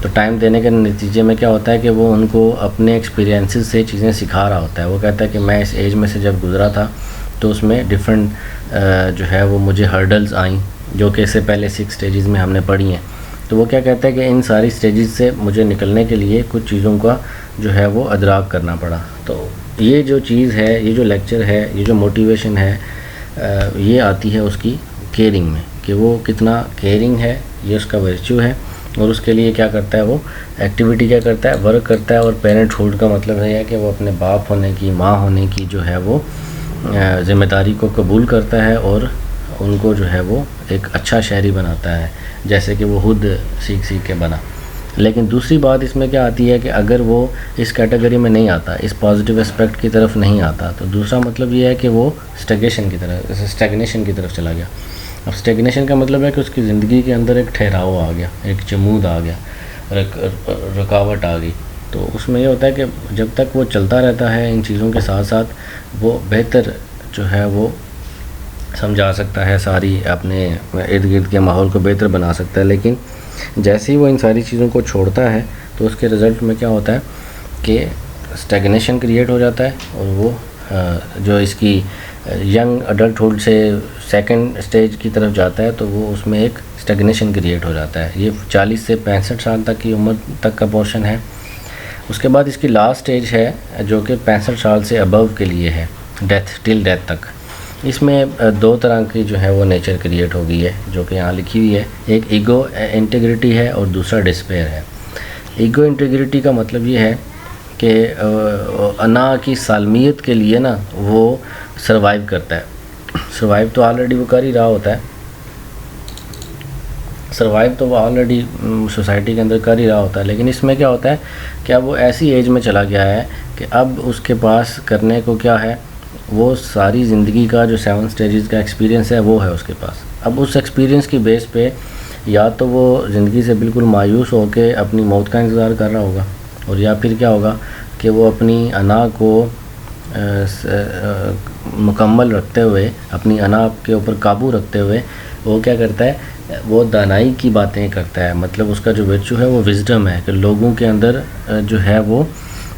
Speaker 1: تو ٹائم دینے کے نتیجے میں کیا ہوتا ہے کہ وہ ان کو اپنے ایکسپیرینسز سے چیزیں سکھا رہا ہوتا ہے. وہ کہتا ہے کہ میں اس ایج میں سے جب گزرا تھا تو اس میں ڈیفرنٹ جو ہے وہ مجھے ہرڈلز آئیں، جو کہ اس سے پہلے 6 اسٹیجز میں ہم نے پڑھی ہیں. تو وہ کیا کہتا ہے کہ ان ساری اسٹیجز سے مجھے نکلنے کے لیے کچھ چیزوں کا جو ہے وہ ادراک کرنا پڑا. تو یہ جو چیز ہے، یہ جو لیکچر ہے، یہ جو موٹیویشن ہے، یہ آتی ہے اس کی کیئرنگ میں، کہ وہ کتنا کیئرنگ ہے، یہ اس کا ورچو ہے. اور اس کے لیے کیا کرتا ہے، وہ ایکٹیویٹی کیا کرتا ہے، ورک کرتا ہے. اور پیرنٹ ہوڈ کا مطلب ہے کہ وہ اپنے باپ ہونے کی، ماں ہونے کی جو ہے وہ ذمہ داری کو قبول کرتا ہے، اور ان کو جو ہے وہ ایک اچھا شہری بناتا ہے، جیسے کہ وہ خود سیکھ کے بنا۔ لیکن دوسری بات اس میں کیا آتی ہے کہ اگر وہ اس کیٹیگری میں نہیں آتا، اس پازیٹیو اسپیکٹ کی طرف نہیں آتا، تو دوسرا مطلب یہ ہے کہ وہ اسٹیگنیشن کی طرف چلا گیا۔ اب اسٹیگنیشن کا مطلب ہے کہ اس کی زندگی کے اندر ایک ٹھہراؤ آ گیا، ایک جمود آ گیا، اور ایک رکاوٹ آ گئی۔ تو اس میں یہ ہوتا ہے کہ جب تک وہ چلتا رہتا ہے ان چیزوں کے ساتھ ساتھ، وہ بہتر جو ہے وہ سمجھا سکتا ہے، ساری اپنے ارد گرد کے ماحول کو بہتر بنا سکتا ہے۔ لیکن جیسے ہی وہ ان ساری چیزوں کو چھوڑتا ہے تو اس کے رزلٹ میں کیا ہوتا ہے کہ اسٹیگنیشن کریٹ ہو جاتا ہے، اور وہ جو اس کی ینگ اڈلٹہڈ سے سیکنڈ سٹیج کی طرف جاتا ہے تو وہ اس میں ایک اسٹیگنیشن کریٹ ہو جاتا ہے۔ یہ 40 سے 65 سال تک کی عمر تک کا پورشن ہے۔ اس کے بعد اس کی لاسٹ سٹیج ہے جو کہ 65 سال سے ابو کے لیے ہے، ٹل ڈیتھ تک۔ اس میں دو طرح کی جو ہے وہ نیچر کریٹ ہو گئی ہے جو کہ یہاں لکھی ہوئی ہے، ایک ایگو انٹیگریٹی ہے اور دوسرا ڈسپیئر ہے۔ ایگو انٹیگریٹی کا مطلب یہ ہے کہ انا کی سالمیت کے لیے نا وہ سروائیو کرتا ہے۔ سروائیو تو آلریڈی وہ کر ہی رہا ہوتا ہے، سروائیو تو وہ آلریڈی سوسائٹی کے اندر کر ہی رہا ہوتا ہے، لیکن اس میں کیا ہوتا ہے کہ اب وہ ایسی ایج میں چلا گیا ہے کہ اب اس کے پاس کرنے کو کیا ہے، وہ ساری زندگی کا جو 7 سٹیجز کا ایکسپیرینس ہے وہ ہے اس کے پاس۔ اب اس ایکسپیرینس کی بیس پہ یا تو وہ زندگی سے بالکل مایوس ہو کے اپنی موت کا انتظار کر رہا ہوگا، اور یا پھر کیا ہوگا کہ وہ اپنی انا کو مکمل رکھتے ہوئے، اپنی انا کے اوپر قابو رکھتے ہوئے وہ کیا کرتا ہے، وہ دانائی کی باتیں کرتا ہے۔ مطلب اس کا جو ورچو ہے وہ وزڈم ہے کہ لوگوں کے اندر جو ہے وہ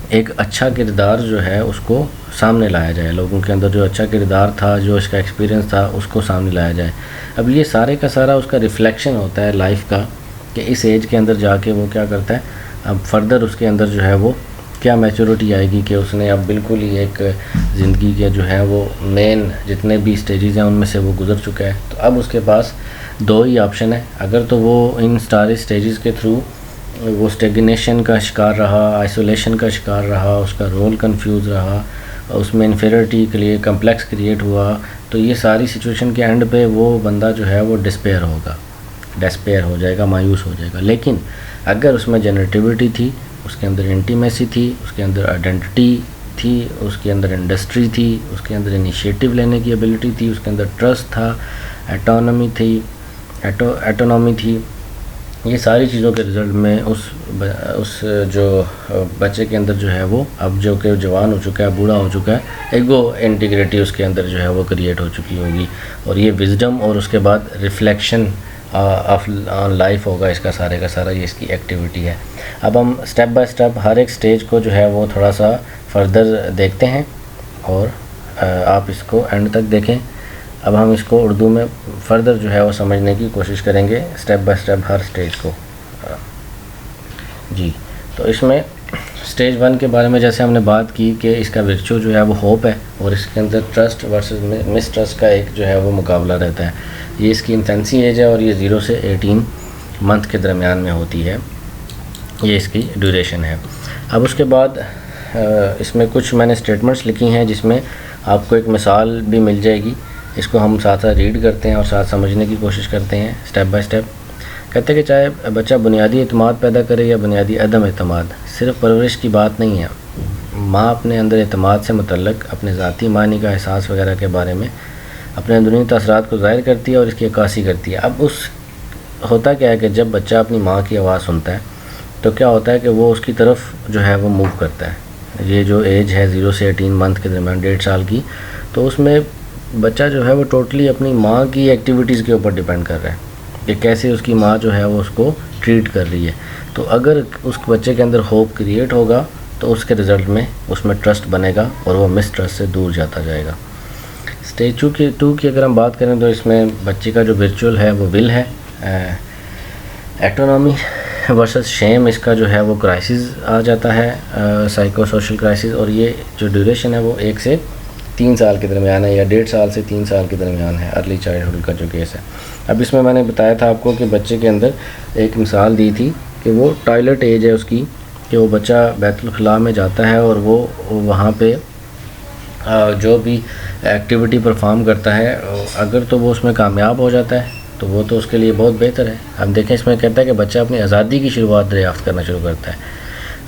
Speaker 1: ایک اچھا کردار جو ہے اس کو سامنے لایا جائے، لوگوں کے اندر جو اچھا کردار تھا، جو اس کا ایکسپیرینس تھا، اس کو سامنے لایا جائے۔ اب یہ سارے کا سارا اس کا ریفلیکشن ہوتا ہے لائف کا، کہ اس ایج کے اندر جا کے وہ کیا کرتا ہے، اب فردر اس کے اندر جو ہے وہ کیا میچورٹی آئے گی کہ اس نے اب بالکل ہی ایک زندگی کے جو ہے وہ مین جتنے بھی سٹیجز ہیں ان میں سے وہ گزر چکا ہے۔ تو اب اس کے پاس دو ہی آپشن ہے، اگر تو وہ ان سارے سٹیجز کے تھرو وہ اسٹیگنیشن کا شکار رہا، آئسولیشن کا شکار رہا، اس کا رول کنفیوز رہا، اس میں انفیریٹی کے لیے کمپلیکس کریٹ ہوا، تو یہ ساری سچویشن کے اینڈ پہ وہ بندہ جو ہے وہ ڈسپیئر ہو جائے گا، مایوس ہو جائے گا۔ لیکن اگر اس میں جنریٹیوٹی تھی، اس کے اندر انٹیمیسی تھی، اس کے اندر آئیڈینٹی تھی، اس کے اندر انڈسٹری تھی، اس کے اندر انیشیٹو لینے کی ایبلٹی تھی، اس کے اندر ٹرسٹ تھا، ایٹونومی تھی، یہ ساری چیزوں کے رزلٹ میں اس جو بچے کے اندر جو ہے وہ اب جو کہ جوان ہو چکا ہے، بوڑھا ہو چکا ہے، ایگو انٹیگریٹی اس کے اندر جو ہے وہ کریٹ ہو چکی ہوگی، اور یہ وزڈم اور اس کے بعد ریفلیکشن آف لائف ہوگا اس کا سارا، یہ اس کی ایکٹیویٹی ہے۔ اب ہم سٹیپ بائی سٹیپ ہر ایک سٹیج کو جو ہے وہ تھوڑا سا فردر دیکھتے ہیں، اور آپ اس کو اینڈ تک دیکھیں۔ اب ہم اس کو اردو میں فردر جو ہے وہ سمجھنے کی کوشش کریں گے، step by step Hare stage کو۔ جی، تو اس میں سٹیج 1 کے بارے میں جیسے ہم نے بات کی کہ اس کا ورچو جو ہے وہ ہوپ ہے، اور اس کے اندر ٹرسٹ ورسز مس ٹرسٹ کا ایک جو ہے وہ مقابلہ رہتا ہے۔ یہ اس کی انفینسی ایج ہے، اور یہ 0 سے 18 منتھ کے درمیان میں ہوتی ہے، یہ اس کی ڈیوریشن ہے۔ اب اس کے بعد اس میں کچھ میں نے اسٹیٹمنٹس لکھی ہیں جس میں آپ کو ایک مثال بھی مل جائے گی، اس کو ہم ساتھ ساتھ ریڈ کرتے ہیں اور ساتھ سمجھنے کی کوشش کرتے ہیں سٹیپ بائی سٹیپ۔ کہتے ہیں کہ چاہے بچہ بنیادی اعتماد پیدا کرے یا بنیادی عدم اعتماد، صرف پرورش کی بات نہیں ہے۔ ماں اپنے اندر اعتماد سے متعلق اپنے ذاتی معنی کا احساس وغیرہ کے بارے میں اپنے اندرونی تاثرات کو ظاہر کرتی ہے اور اس کی عکاسی کرتی ہے۔ اب ہوتا کیا ہے کہ جب بچہ اپنی ماں کی آواز سنتا ہے تو کیا ہوتا ہے کہ وہ اس کی طرف جو ہے وہ موو کرتا ہے۔ یہ جو ایج ہے 0 سے 18 منتھ کے درمیان 1.5 سال کی، تو اس میں بچہ جو ہے وہ ٹوٹلی اپنی ماں کی ایکٹیویٹیز کے اوپر ڈیپینڈ کر رہا ہے کہ کیسے اس کی ماں جو ہے وہ اس کو ٹریٹ کر رہی ہے۔ تو اگر اس بچے کے اندر ہوپ کریٹ ہوگا تو اس کے رزلٹ میں اس میں ٹرسٹ بنے گا اور وہ مس ٹرسٹ سے دور جاتا جائے گا۔ سٹیج 2 کی اگر ہم بات کریں تو اس میں بچے کا جو ورچوئل ہے وہ ول ہے، ایٹونومی ورسز شیم اس کا جو ہے وہ کرائسس آ جاتا ہے، سائیکو سوشل کرائسس، اور یہ جو ڈیوریشن ہے وہ 1 سے 3 سال کے درمیان ہے، یا 1.5 سال سے 3 سال کے درمیان ہے، ارلی چائلڈہڈ کا جو کیس ہے۔ اب اس میں نے بتایا تھا آپ کو کہ بچے کے اندر ایک مثال دی تھی کہ وہ ٹوائلٹ ایج ہے اس کی، کہ وہ بچہ بیت الخلاء میں جاتا ہے اور وہ وہاں پہ جو بھی ایکٹیویٹی پرفارم کرتا ہے اگر تو وہ اس میں کامیاب ہو جاتا ہے تو وہ تو اس کے لیے بہت بہتر ہے۔ اب دیکھیں اس میں کہتا ہے کہ بچہ اپنی آزادی کی شروعات دریافت کرنا شروع کرتا ہے،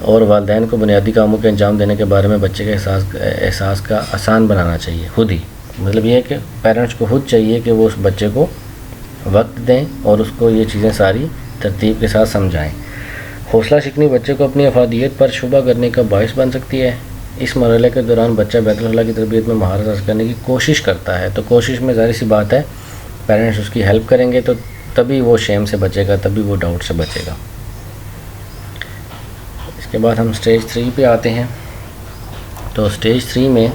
Speaker 1: اور والدین کو بنیادی کاموں کے انجام دینے کے بارے میں بچے کے احساس کا آسان بنانا چاہیے خود ہی۔ مطلب یہ ہے کہ پیرنٹس کو خود چاہیے کہ وہ اس بچے کو وقت دیں اور اس کو یہ چیزیں ساری ترتیب کے ساتھ سمجھائیں۔ حوصلہ شکنی بچے کو اپنی افادیت پر شبہ کرنے کا باعث بن سکتی ہے۔ اس مرحلے کے دوران بچہ بیت الخلاء کی تربیت میں مہارت حاصل کرنے کی کوشش کرتا ہے، تو کوشش میں ظاہر سی بات ہے پیرنٹس اس کی ہیلپ کریں گے تو تبھی وہ شیم سے بچے گا، تبھی وہ ڈاؤٹ سے بچے گا۔ اس کے بعد ہم سٹیج 3 پہ آتے ہیں۔ تو سٹیج 3 میں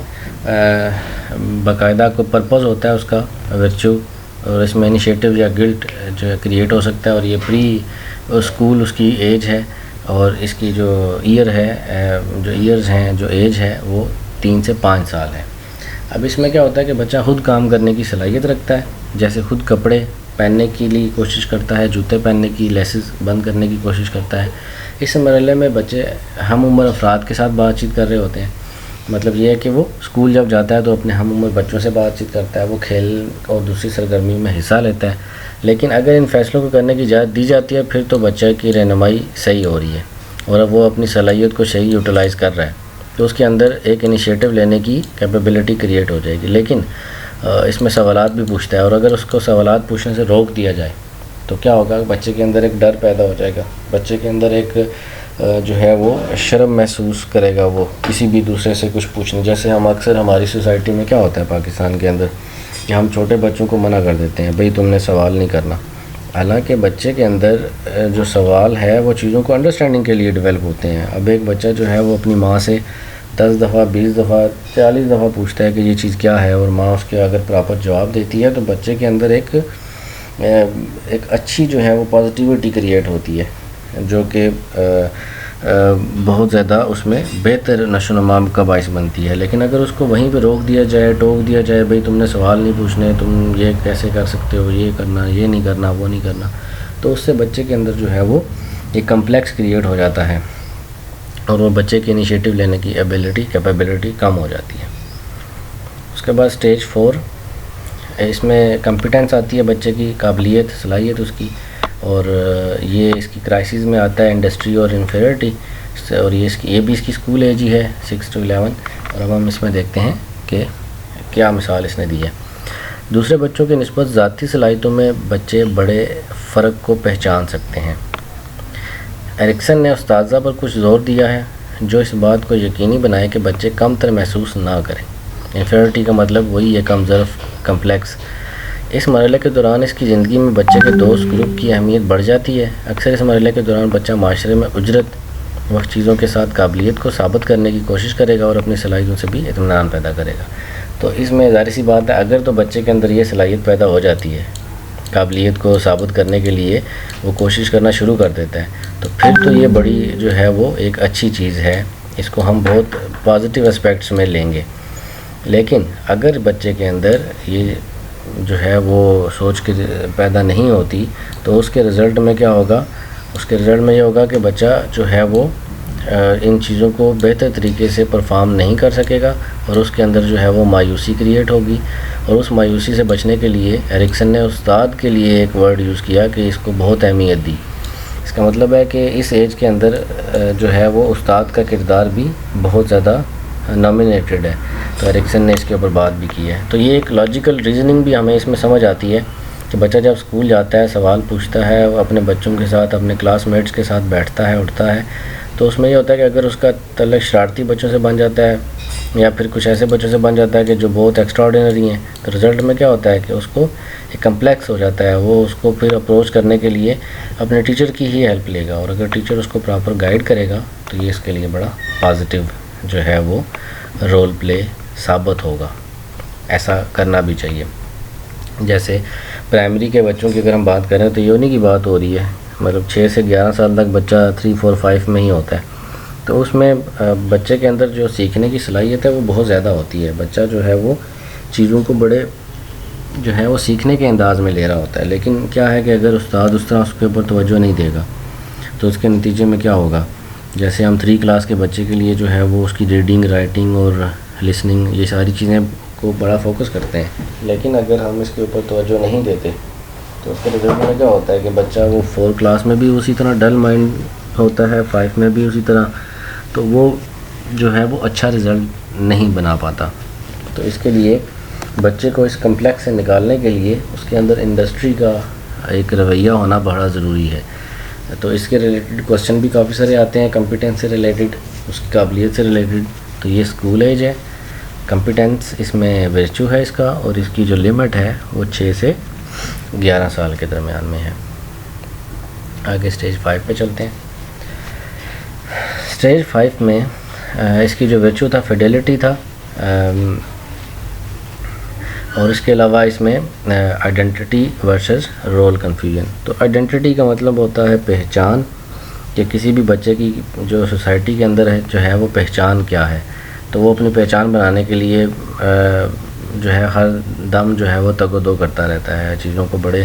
Speaker 1: باقاعدہ کوئی پرپز ہوتا ہے اس کا ورچو، اور اس میں انیشیٹو یا گلٹ جو ہے کریٹ ہو سکتا ہے، اور یہ پری اسکول اس کی ایج ہے، اور اس کی جو ایئر ہے جو ایئرز ہیں جو ایج ہے وہ 3 سے 5 سال ہے۔ اب اس میں کیا ہوتا ہے کہ بچہ خود کام کرنے کی صلاحیت رکھتا ہے، جیسے خود کپڑے پہننے کے لیے کوشش کرتا ہے، جوتے پہننے کی لیسز بند کرنے کی کوشش کرتا ہے۔ اس مرحلے میں بچے ہم عمر افراد کے ساتھ بات چیت کر رہے ہوتے ہیں، مطلب یہ ہے کہ وہ اسکول جب جاتا ہے تو اپنے ہم عمر بچوں سے بات چیت کرتا ہے، وہ کھیل اور دوسری سرگرمیوں میں حصہ لیتا ہے، لیکن اگر ان فیصلوں کو کرنے کی اجازت دی جاتی ہے پھر تو بچہ کی رہنمائی صحیح ہو رہی ہے اور اب وہ اپنی صلاحیت کو صحیح یوٹیلائز کر رہا ہے، تو اس کے اندر ایک انیشیٹو لینے کی کیپیبلٹی کریٹ ہو جائے گی۔ لیکن اس میں سوالات بھی پوچھتا ہے، اور اگر اس کو سوالات پوچھنے سے روک دیا جائے تو کیا ہوگا، بچے کے اندر ایک ڈر پیدا ہو جائے گا، بچے کے اندر ایک جو ہے وہ شرم محسوس کرے گا وہ کسی بھی دوسرے سے کچھ پوچھنے۔ جیسے ہم اکثر ہماری سوسائٹی میں کیا ہوتا ہے پاکستان کے اندر کہ ہم چھوٹے بچوں کو منع کر دیتے ہیں، بھئی تم نے سوال نہیں کرنا، حالانکہ بچے کے اندر جو سوال ہے وہ چیزوں کو انڈرسٹینڈنگ کے لیے ڈیولپ ہوتے ہیں۔ اب ایک بچہ جو ہے وہ اپنی ماں سے 10 دفعہ 20 دفعہ 40 دفعہ پوچھتا ہے کہ یہ چیز کیا ہے، اور ماں اس کے اگر پراپر جواب دیتی ہے تو بچے کے اندر ایک اچھی جو ہے وہ پازیٹیوٹی کریٹ ہوتی ہے، جو کہ بہت زیادہ اس میں بہتر نشو و نما کا باعث بنتی ہے۔ لیکن اگر اس کو وہیں پہ روک دیا جائے، ٹوک دیا جائے، بھئی تم نے سوال نہیں پوچھنے، تم یہ کیسے کر سکتے ہو، یہ کرنا، یہ نہیں کرنا، وہ نہیں کرنا، تو اس سے بچے کے اندر جو ہے وہ ایک کمپلیکس کریٹ ہو جاتا ہے، اور وہ بچے کی انیشیٹو لینے کی کیپیبلٹی کم ہو جاتی ہے۔ اس کے بعد سٹیج 4، اس میں کمپیٹنس آتی ہے بچے کی، قابلیت، صلاحیت اس کی، اور یہ اس کی کرائسس میں آتا ہے انڈسٹری اور انفیریٹی، اور یہ بھی اس کی اسکول ایج ہی ہے 6 to 11۔ اور اب ہم اس میں دیکھتے ہیں کہ کیا مثال اس نے دی ہے۔ دوسرے بچوں کی نسبت ذاتی صلاحیتوں میں بچے بڑے فرق کو پہچان سکتے ہیں۔ ایرکسن نے اساتذہ پر کچھ زور دیا ہے جو اس بات کو یقینی بنائے کہ بچے کم تر محسوس نہ کریں۔ انفیریٹی کا مطلب وہی ہے کم ظرف، کمپلیکس۔ اس مرحلے کے دوران اس کی زندگی میں بچے کے دوست گروپ کی اہمیت بڑھ جاتی ہے۔ اکثر اس مرحلے کے دوران بچہ معاشرے میں اجرت وقت چیزوں کے ساتھ قابلیت کو ثابت کرنے کی کوشش کرے گا اور اپنی صلاحیتوں سے بھی اطمینان پیدا کرے گا۔ تو اس میں ظاہر سی بات ہے اگر تو بچے کے اندر یہ صلاحیت پیدا ہو جاتی ہے، قابلیت کو ثابت کرنے کے لیے وہ کوشش کرنا شروع کر دیتا ہے، تو پھر تو یہ بڑی جو ہے وہ ایک اچھی چیز ہے، اس کو ہم بہت پازیٹیو اسپیکٹس میں لیں گے۔ لیکن اگر بچے کے اندر یہ جو ہے وہ سوچ کے پیدا نہیں ہوتی تو اس کے رزلٹ میں کیا ہوگا، اس کے رزلٹ میں یہ ہوگا کہ بچہ جو ہے وہ ان چیزوں کو بہتر طریقے سے پرفارم نہیں کر سکے گا، اور اس کے اندر جو ہے وہ مایوسی کریٹ ہوگی۔ اور اس مایوسی سے بچنے کے لیے ایرکسن نے استاد کے لیے ایک ورڈ یوز کیا کہ اس کو بہت اہمیت دی۔ اس کا مطلب ہے کہ اس ایج کے اندر جو ہے وہ استاد کا کردار بھی بہت زیادہ نامینیٹڈ ہے، تو ایرکسن نے اس کے اوپر بات بھی کی ہے۔ تو یہ ایک لاجیکل ریزننگ بھی ہمیں اس میں سمجھ آتی ہے کہ بچہ جب اسکول جاتا ہے، سوال پوچھتا ہے، وہ اپنے بچوں کے ساتھ، اپنے کلاس میٹس کے ساتھ بیٹھتا ہے، اٹھتا ہے، تو اس میں یہ ہوتا ہے کہ اگر اس کا تعلق شرارتی بچوں سے بن جاتا ہے یا پھر کچھ ایسے بچوں سے بن جاتا ہے کہ جو بہت ایکسٹرا آرڈینری ہیں، تو رزلٹ میں کیا ہوتا ہے کہ اس کو ایک کمپلیکس ہو جاتا ہے، وہ اس کو پھر اپروچ کرنے کے لیے اپنے ٹیچر کی ہی ہیلپ لے گا، اور اگر ٹیچر اس کو پراپر گائیڈ کرے گا تو یہ اس کے لیے بڑا پازیٹیو جو ہے وہ رول پلے ثابت ہوگا۔ ایسا کرنا بھی چاہیے۔ جیسے پرائمری کے بچوں کی اگر ہم بات کریں تو یونی کی بات ہو رہی ہے، مطلب 6 سے 11 سال تک بچہ 3, 4, 5 میں ہی ہوتا ہے، تو اس میں بچے کے اندر جو سیکھنے کی صلاحیت ہے وہ بہت زیادہ ہوتی ہے۔ بچہ جو ہے وہ چیزوں کو بڑے جو ہے وہ سیکھنے کے انداز میں لے رہا ہوتا ہے، لیکن کیا ہے کہ اگر استاد اس طرح اس کے اوپر توجہ نہیں دے گا تو اس کے نتیجے میں کیا ہوگا، جیسے ہم 3 کلاس کے بچے کے لیے جو ہے وہ اس کی ریڈنگ، رائٹنگ اور لسننگ، یہ ساری چیزیں کو بڑا فوکس کرتے ہیں. لیکن اگر ہم اس کے اوپر توجہ نہیں دیتے تو اس کے رزلٹ میں کیا ہوتا ہے کہ بچہ وہ 4 کلاس میں بھی اسی طرح ڈل مائنڈ ہوتا ہے، 5 میں بھی اسی طرح، تو وہ جو ہے وہ اچھا رزلٹ نہیں بنا پاتا. تو اس کے لیے بچے کو اس کمپلیکس سے نکالنے کے لیے اس کے اندر انڈسٹری کا ایک رویہ ہونا بڑا ضروری ہے. تو اس کے ریلیٹڈ کوسچن بھی کافی سارے آتے ہیں، کمپیٹنس سے ریلیٹڈ، اس کی قابلیت سے ریلیٹڈ. تو یہ اسکول ایج ہے، کمپیٹنس اس میں ورچو ہے اس کا، اور اس کی جو لمٹ ہے وہ 6 سے 11 سال کے درمیان میں ہے. آگے اسٹیج 5 پہ چلتے ہیں. اسٹیج 5 میں اس کی جو ورچو تھا فیڈیلٹی تھا، اور اس کے علاوہ اس میں آئیڈینٹی ورسز رول کنفیوژن. تو آئیڈینٹی کا مطلب ہوتا ہے پہچان، کہ کسی بھی بچے کی جو سوسائٹی کے اندر ہے جو ہے وہ پہچان کیا ہے. تو وہ اپنی پہچان بنانے کے لیے جو ہے ہر دم جو ہے وہ تگ و دو کرتا رہتا ہے، چیزوں کو بڑے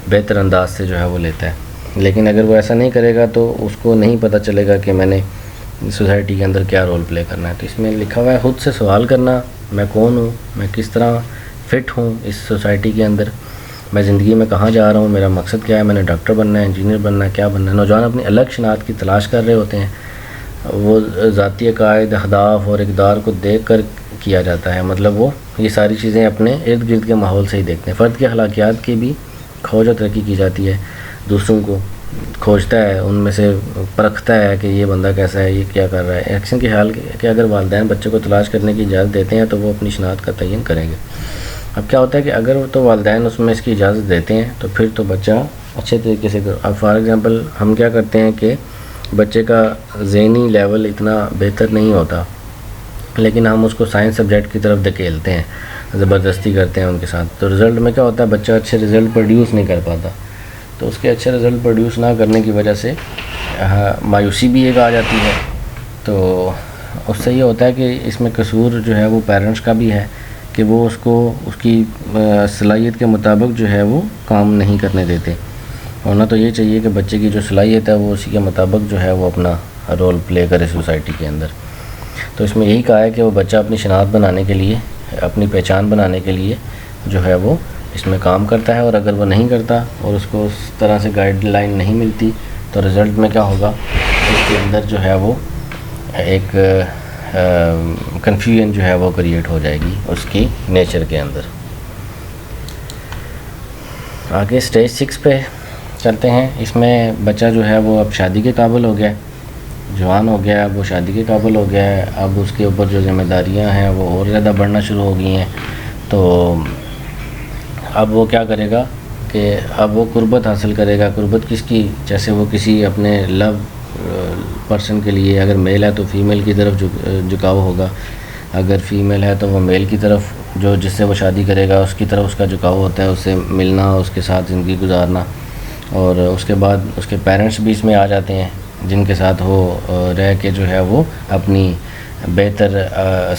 Speaker 1: بہتر انداز سے جو ہے وہ لیتا ہے. لیکن اگر وہ ایسا نہیں کرے گا تو اس کو نہیں پتہ چلے گا کہ میں نے سوسائٹی کے اندر کیا رول پلے کرنا ہے. تو اس میں لکھا ہوا ہے خود سے سوال کرنا، میں کون ہوں، میں کس طرح فٹ ہوں اس سوسائٹی کے اندر، میں زندگی میں کہاں جا رہا ہوں، میرا مقصد کیا ہے، میں نے ڈاکٹر بننا ہے، انجینئر بننا ہے، کیا بننا ہے. نوجوان اپنی الگ شناخت کی تلاش کر رہے ہوتے ہیں. وہ ذاتی عقائد، اہداف اور اقدار کو دیکھ کر کیا جاتا ہے، مطلب وہ یہ ساری چیزیں اپنے ارد گرد کے ماحول سے ہی دیکھتے ہیں. فرد کے اخلاقیات کی بھی کھوج اور ترقی کی جاتی ہے، دوسروں کو کھوجتا ہے، ان میں سے پرکھتا ہے کہ یہ بندہ کیسا ہے، یہ کیا کر رہا ہے. ایکشن کے خیال کہ اگر والدین بچے کو تلاش کرنے کی اجازت دیتے ہیں تو وہ اپنی شناخت کا تعین کریں گے. اب کیا ہوتا ہے کہ اگر تو والدین اس میں اس کی اجازت دیتے ہیں تو پھر تو بچہ اچھے طریقے سے اب فار ایگزامپل ہم کیا کرتے ہیں کہ بچے کا ذہنی لیول اتنا بہتر نہیں ہوتا، لیکن ہم اس کو سائنس سبجیکٹ کی طرف دھکیلتے ہیں، زبردستی کرتے ہیں ان کے ساتھ. تو رزلٹ میں کیا ہوتا ہے، بچہ اچھے رزلٹ پروڈیوس نہیں کر پاتا. تو اس کے اچھے رزلٹ پروڈیوس نہ کرنے کی وجہ سے مایوسی بھی ایک آ جاتی ہے. تو اس سے یہ ہوتا ہے کہ اس میں قصور جو ہے وہ پیرنٹس کا بھی ہے کہ وہ اس کو اس کی صلاحیت کے مطابق جو ہے وہ کام نہیں کرنے دیتے. ورنہ تو یہ چاہیے کہ بچے کی جو صلاحیت ہے وہ اسی کے مطابق جو ہے وہ اپنا رول پلے کرے سوسائٹی کے اندر. تو اس میں یہی کہا ہے کہ وہ بچہ اپنی شناخت بنانے کے لیے، اپنی پہچان بنانے کے لیے جو ہے وہ اس میں کام کرتا ہے، اور اگر وہ نہیں کرتا اور اس کو اس طرح سے گائیڈ لائن نہیں ملتی تو رزلٹ میں کیا ہوگا، اس کے اندر جو ہے وہ ایک کنفیوژن جو ہے وہ کریٹ ہو جائے گی اس کی نیچر کے اندر. آگے اسٹیج 6 پہ چلتے ہیں. اس میں بچہ جو ہے وہ اب شادی کے قابل ہو گیا، جوان ہو گیا، اب وہ شادی کے قابل ہو گیا ہے. اب اس کے اوپر جو ذمہ داریاں ہیں وہ اور زیادہ بڑھنا شروع ہو گئی ہیں. تو اب وہ کیا کرے گا کہ اب وہ قربت حاصل کرے گا. قربت کس کی، جیسے وہ کسی اپنے لو پرسن کے لیے، اگر میل ہے تو فیمیل کی طرف جھکاؤ ہوگا، اگر فیمیل ہے تو وہ میل کی طرف، جو جس سے وہ شادی کرے گا اس کی طرف اس کا جھکاؤ ہوتا ہے، اس سے ملنا، اس کے ساتھ زندگی گزارنا. اور اس کے بعد اس کے پیرنٹس بھی اس میں آ جاتے ہیں جن کے ساتھ وہ رہ کے جو ہے وہ اپنی بہتر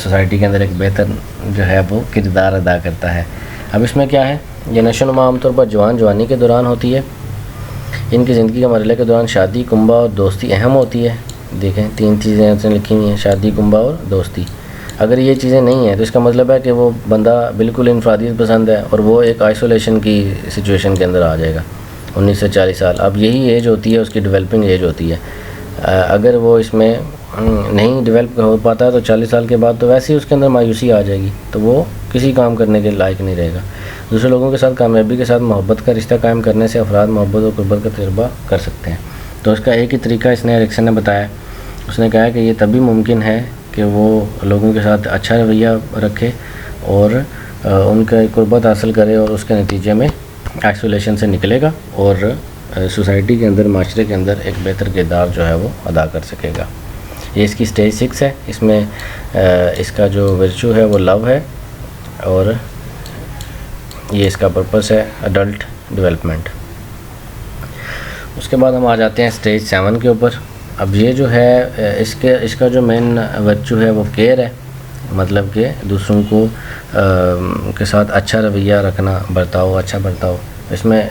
Speaker 1: سوسائٹی کے اندر ایک بہتر جو ہے وہ کردار ادا کرتا ہے. اب اس میں کیا ہے، یہ نشو نما عام طور پر جوانی کے دوران ہوتی ہے. ان کی زندگی کے مرحلے کے دوران شادی، کنبہ اور دوستی اہم ہوتی ہے. دیکھیں 3 چیزیں اس نے لکھی ہوئی ہیں، شادی، کنبہ اور دوستی. اگر یہ چیزیں نہیں ہیں تو اس کا مطلب ہے کہ وہ بندہ بالکل انفرادیت پسند ہے اور وہ ایک آئسولیشن کی سچویشن کے اندر آ جائے گا. 19 سے 40 سال اب یہی ایج ہوتی ہے، اس کی ڈیولپنگ ایج ہوتی ہے. اگر وہ اس میں نہیں ڈیولپ ہو پاتا تو 40 سال کے بعد تو ویسے ہی اس کے اندر مایوسی آ جائے گی، تو وہ کسی کام کرنے کے لائق نہیں رہے گا. دوسرے لوگوں کے ساتھ کامیابی کے ساتھ محبت کا رشتہ قائم کرنے سے افراد محبت اور قربت کا تجربہ کر سکتے ہیں. تو اس کا ایک ہی طریقہ اس نے ایرکسن نے بتایا. اس نے کہا کہ یہ تبھی ممکن ہے کہ وہ لوگوں کے ساتھ اچھا رویہ رکھے اور ان کا قربت حاصل کرے، اور اس کے نتیجے میں آئسولیشن سے نکلے گا اور سوسائٹی کے اندر، معاشرے کے اندر ایک بہتر کردار جو ہے وہ ادا کر سکے گا. یہ اس کی اسٹیج 6 ہے. اس میں اس کا جو ورچو ہے وہ لو ہے، اور یہ اس کا پرپس ہے اڈلٹ ڈیولپمنٹ. اس کے بعد ہم آ جاتے ہیں اسٹیج 7 کے اوپر. اب یہ جو ہے اس کا جو مین ورچو ہے وہ کیئر ہے، مطلب کہ دوسروں کو کے ساتھ اچھا رویہ رکھنا، اچھا برتاؤ. اس میں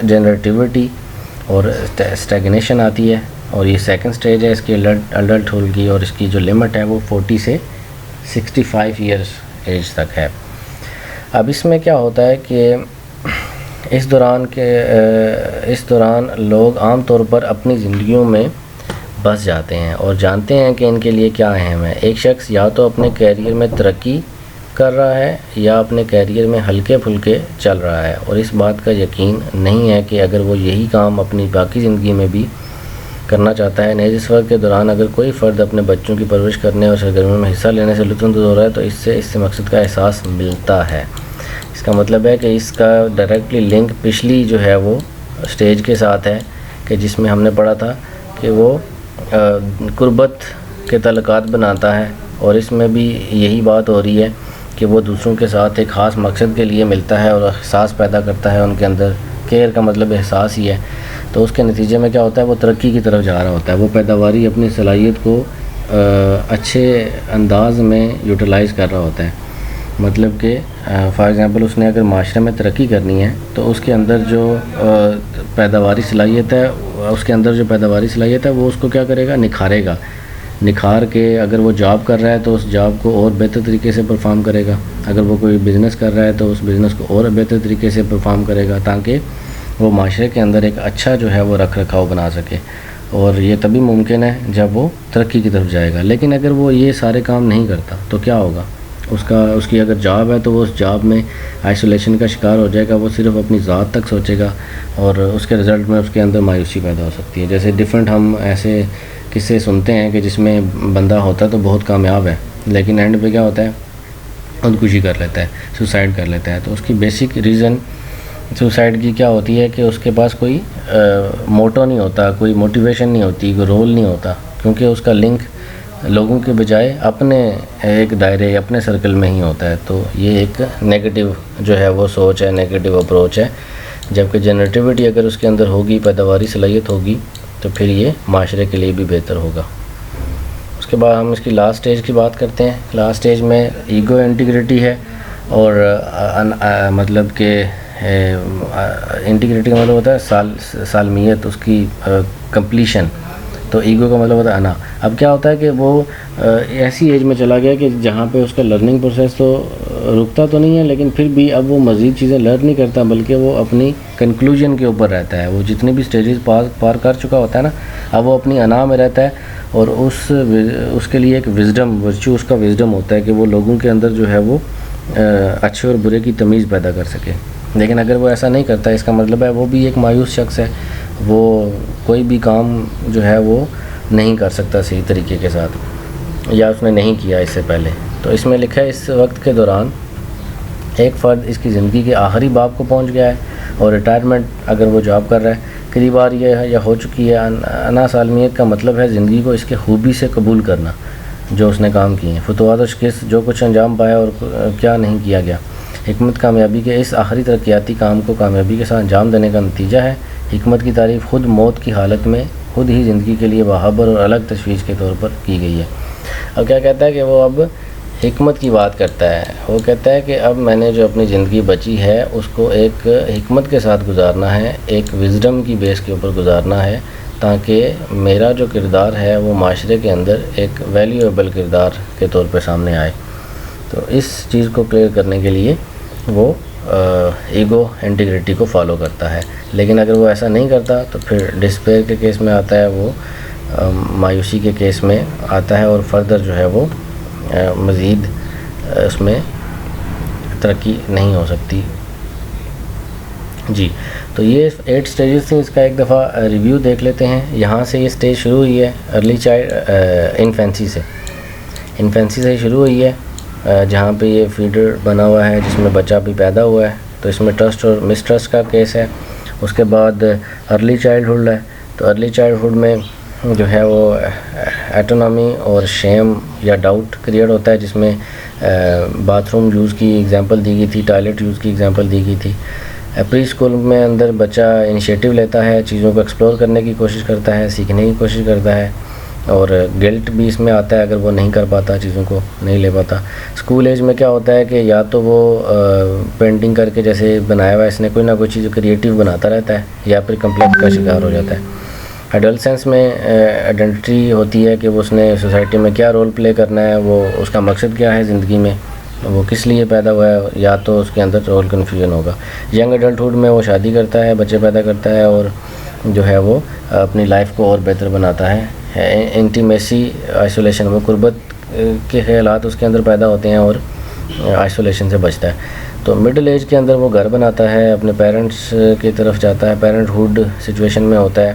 Speaker 1: جنریٹیوٹی اور اسٹیگنیشن آتی ہے، اور یہ سیکنڈ سٹیج ہے اس کی اڈلٹ ہول کی، اور اس کی جو لمٹ ہے وہ 40 سے 65 ایئرس ایج تک ہے۔ اب اس میں کیا ہوتا ہے کہ اس دوران لوگ عام طور پر اپنی زندگیوں میں بس جاتے ہیں اور جانتے ہیں کہ ان کے لیے کیا اہم ہے۔ ایک شخص یا تو اپنے کیریئر میں ترقی کر رہا ہے یا اپنے کیریئر میں ہلکے پھلکے چل رہا ہے، اور اس بات کا یقین نہیں ہے کہ اگر وہ یہی کام اپنی باقی زندگی میں بھی کرنا چاہتا ہے۔ نیز اس وقت کے دوران اگر کوئی فرد اپنے بچوں کی پرورش کرنے اور سرگرمیوں میں حصہ لینے سے لطف اندوز ہو رہا ہے تو اس سے مقصد کا احساس ملتا ہے۔ اس کا مطلب ہے کہ اس کا ڈائریکٹلی لنک پچھلی جو ہے وہ سٹیج کے ساتھ ہے کہ جس میں ہم نے پڑھا تھا کہ وہ قربت کے تعلقات بناتا ہے، اور اس میں بھی یہی بات ہو رہی ہے کہ وہ دوسروں کے ساتھ ایک خاص مقصد کے لیے ملتا ہے اور احساس پیدا کرتا ہے ان کے اندر۔ کیئر کا مطلب احساس ہی ہے، تو اس کے نتیجے میں کیا ہوتا ہے، وہ ترقی کی طرف جا رہا ہوتا ہے، وہ پیداواری اپنی صلاحیت کو اچھے انداز میں یوٹیلائز کر رہا ہوتا ہے۔ مطلب کہ فار ایگزامپل اس نے اگر معاشرے میں ترقی کرنی ہے تو اس کے اندر جو پیداواری صلاحیت ہے وہ اس کو کیا کرے گا، نکھارے گا۔ نکھار کے اگر وہ جاب کر رہا ہے تو اس جاب کو اور بہتر طریقے سے پرفارم کرے گا، اگر وہ کوئی بزنس کر رہا ہے تو اس بزنس کو اور بہتر طریقے سے پرفارم کرے گا، تاکہ وہ معاشرے کے اندر ایک اچھا جو ہے وہ رکھ رکھاؤ بنا سکے، اور یہ تبھی ممکن ہے جب وہ ترقی کی طرف جائے گا۔ لیکن اگر وہ یہ سارے کام نہیں کرتا تو کیا ہوگا، اس کی اگر جاب ہے تو وہ اس جاب میں آئسولیشن کا شکار ہو جائے گا، وہ صرف اپنی ذات تک سوچے گا، اور اس کے رزلٹ میں اس کے اندر مایوسی پیدا ہو سکتی ہے۔ جیسے ڈیفرنٹ ہم ایسے قصے سنتے ہیں کہ جس میں بندہ ہوتا ہے تو بہت کامیاب ہے، لیکن اینڈ پہ کیا ہوتا ہے، خودکشی کر لیتا ہے، سوسائڈ کر لیتا ہے۔ تو اس کی بیسک ریزن سوسائڈ کی کیا ہوتی ہے کہ اس کے پاس کوئی موٹو نہیں ہوتا، کوئی موٹیویشن نہیں ہوتی، کوئی رول نہیں ہوتا، کیونکہ اس کا لنک لوگوں کے بجائے اپنے ایک دائرے اپنے سرکل میں ہی ہوتا ہے۔ تو یہ ایک نیگیٹو جو ہے وہ سوچ ہے، نیگیٹو اپروچ ہے، جبکہ جنریٹیوٹی اگر اس کے اندر ہوگی، پیداواری صلاحیت ہوگی تو پھر یہ معاشرے کے لیے بھی بہتر ہوگا۔ اس کے بعد ہم اس کی لاسٹ سٹیج کی بات کرتے ہیں۔ لاسٹ سٹیج میں ایگو انٹیگریٹی ہے، اور مطلب کہ انٹیگریٹی کا مطلب ہوتا ہے سالمیت، اس کی کمپلیشن، تو ایگو کا مطلب ہوتا ہے انا۔ اب کیا ہوتا ہے کہ وہ ایسی ایج میں چلا گیا کہ جہاں پہ اس کا لرننگ پروسیس تو رکتا تو نہیں ہے، لیکن پھر بھی اب وہ مزید چیزیں لرن نہیں کرتا، بلکہ وہ اپنی کنکلوژن کے اوپر رہتا ہے۔ وہ جتنی بھی سٹیجز پار کر چکا ہوتا ہے نا، اب وہ اپنی انا میں رہتا ہے، اور اس کے لیے ایک وزڈم، ورچو اس کا وزڈم ہوتا ہے کہ وہ لوگوں کے اندر جو ہے وہ اچھے اور برے کی تمیز پیدا کر سکے۔ لیکن اگر وہ ایسا نہیں کرتا، اس کا مطلب ہے وہ بھی ایک مایوس شخص ہے، وہ کوئی بھی کام جو ہے وہ نہیں کر سکتا صحیح طریقے کے ساتھ، یا اس نے نہیں کیا اس سے پہلے۔ تو اس میں لکھا ہے اس وقت کے دوران ایک فرد اس کی زندگی کے آخری باب کو پہنچ گیا ہے، اور ریٹائرمنٹ اگر وہ جاب کر رہا ہے قریب آ رہی ہے یا ہو چکی ہے۔ انا سالمیت کا مطلب ہے زندگی کو اس کے خوبی سے قبول کرنا، جو اس نے کام کیے ہیں، فتوحات و شکست، جو کچھ انجام پایا اور کیا نہیں کیا گیا۔ حکمت کامیابی کے اس آخری ترقیاتی کام کو کامیابی کے ساتھ انجام دینے کا نتیجہ ہے۔ حکمت کی تعریف خود موت کی حالت میں خود ہی زندگی کے لیے باخبر اور الگ تشویش کے طور پر کی گئی ہے۔ اب کیا کہتا ہے کہ وہ اب حکمت کی بات کرتا ہے۔ وہ کہتا ہے کہ اب میں نے جو اپنی زندگی بچی ہے اس کو ایک حکمت کے ساتھ گزارنا ہے، ایک وزڈم کی بیس کے اوپر گزارنا ہے، تاکہ میرا جو کردار ہے وہ معاشرے کے اندر ایک ویلیویبل کردار کے طور پہ سامنے آئے۔ تو اس چیز کو کلیئر کرنے کے لیے وہ ایگو انٹیگریٹی کو فالو کرتا ہے۔ لیکن اگر وہ ایسا نہیں کرتا تو پھر ڈسپیئر کے کیس میں آتا ہے، وہ مایوسی کے کیس میں آتا ہے، اور فردر جو ہے وہ مزید اس میں ترقی نہیں ہو سکتی۔ جی، تو یہ 8 سٹیجز تھیں، اس کا ایک دفعہ ریویو دیکھ لیتے ہیں۔ یہاں سے یہ سٹیج شروع ہوئی ہے ارلی چائلڈ انفینسی سے ہی شروع ہوئی ہے، جہاں پہ یہ فیڈر بنا ہوا ہے جس میں بچہ بھی پیدا ہوا ہے، تو اس میں ٹرسٹ اور مسٹرسٹ کا کیس ہے۔ اس کے بعد ارلی چائلڈ ہے، تو ارلی چائلڈ میں جو ہے وہ ایٹونامی اور شیم یا ڈاؤٹ کریٹ ہوتا ہے، جس میں باتھ روم یوز کی ایگزامپل دی گئی تھی، ٹوائلٹ یوز کی ایگزامپل دی گئی تھی۔ پری اسکول میں اندر بچہ انیشیٹو لیتا ہے، چیزوں کو ایکسپلور کرنے کی کوشش کرتا ہے، سیکھنے کی کوشش کرتا ہے، اور گلٹ بھی اس میں آتا ہے اگر وہ نہیں کر پاتا، چیزوں کو نہیں لے پاتا۔ اسکول ایج میں کیا ہوتا ہے کہ یا تو وہ پینٹنگ کر کے جیسے بنایا ہوا ہے اس نے، کوئی نہ کوئی چیز کریٹیو بناتا رہتا ہے، یا پھر کمپلیکس کا شکار ہو جاتا ہے۔ ایڈولسنس میں آئیڈینٹی ہوتی ہے کہ وہ اس نے سوسائٹی میں کیا رول پلے کرنا ہے، وہ اس کا مقصد کیا ہے زندگی میں، وہ کس لیے پیدا ہوا ہے، یا تو اس کے اندر رول کنفیوژن ہوگا۔ ینگ ایڈلٹہوڈ میں وہ شادی کرتا ہے، بچے پیدا کرتا ہے، اور جو ہے وہ اپنی لائف کو اور بہتر بناتا ہے۔ انٹیمیسی آئسولیشن، وہ قربت کے خیالات اس کے اندر پیدا ہوتے ہیں اور آئسولیشن سے بچتا ہے۔ تو مڈل ایج کے اندر وہ گھر بناتا ہے، اپنے پیرنٹس کی طرف جاتا ہے، پیرنٹ ہوڈ سچویشن میں ہوتا ہے۔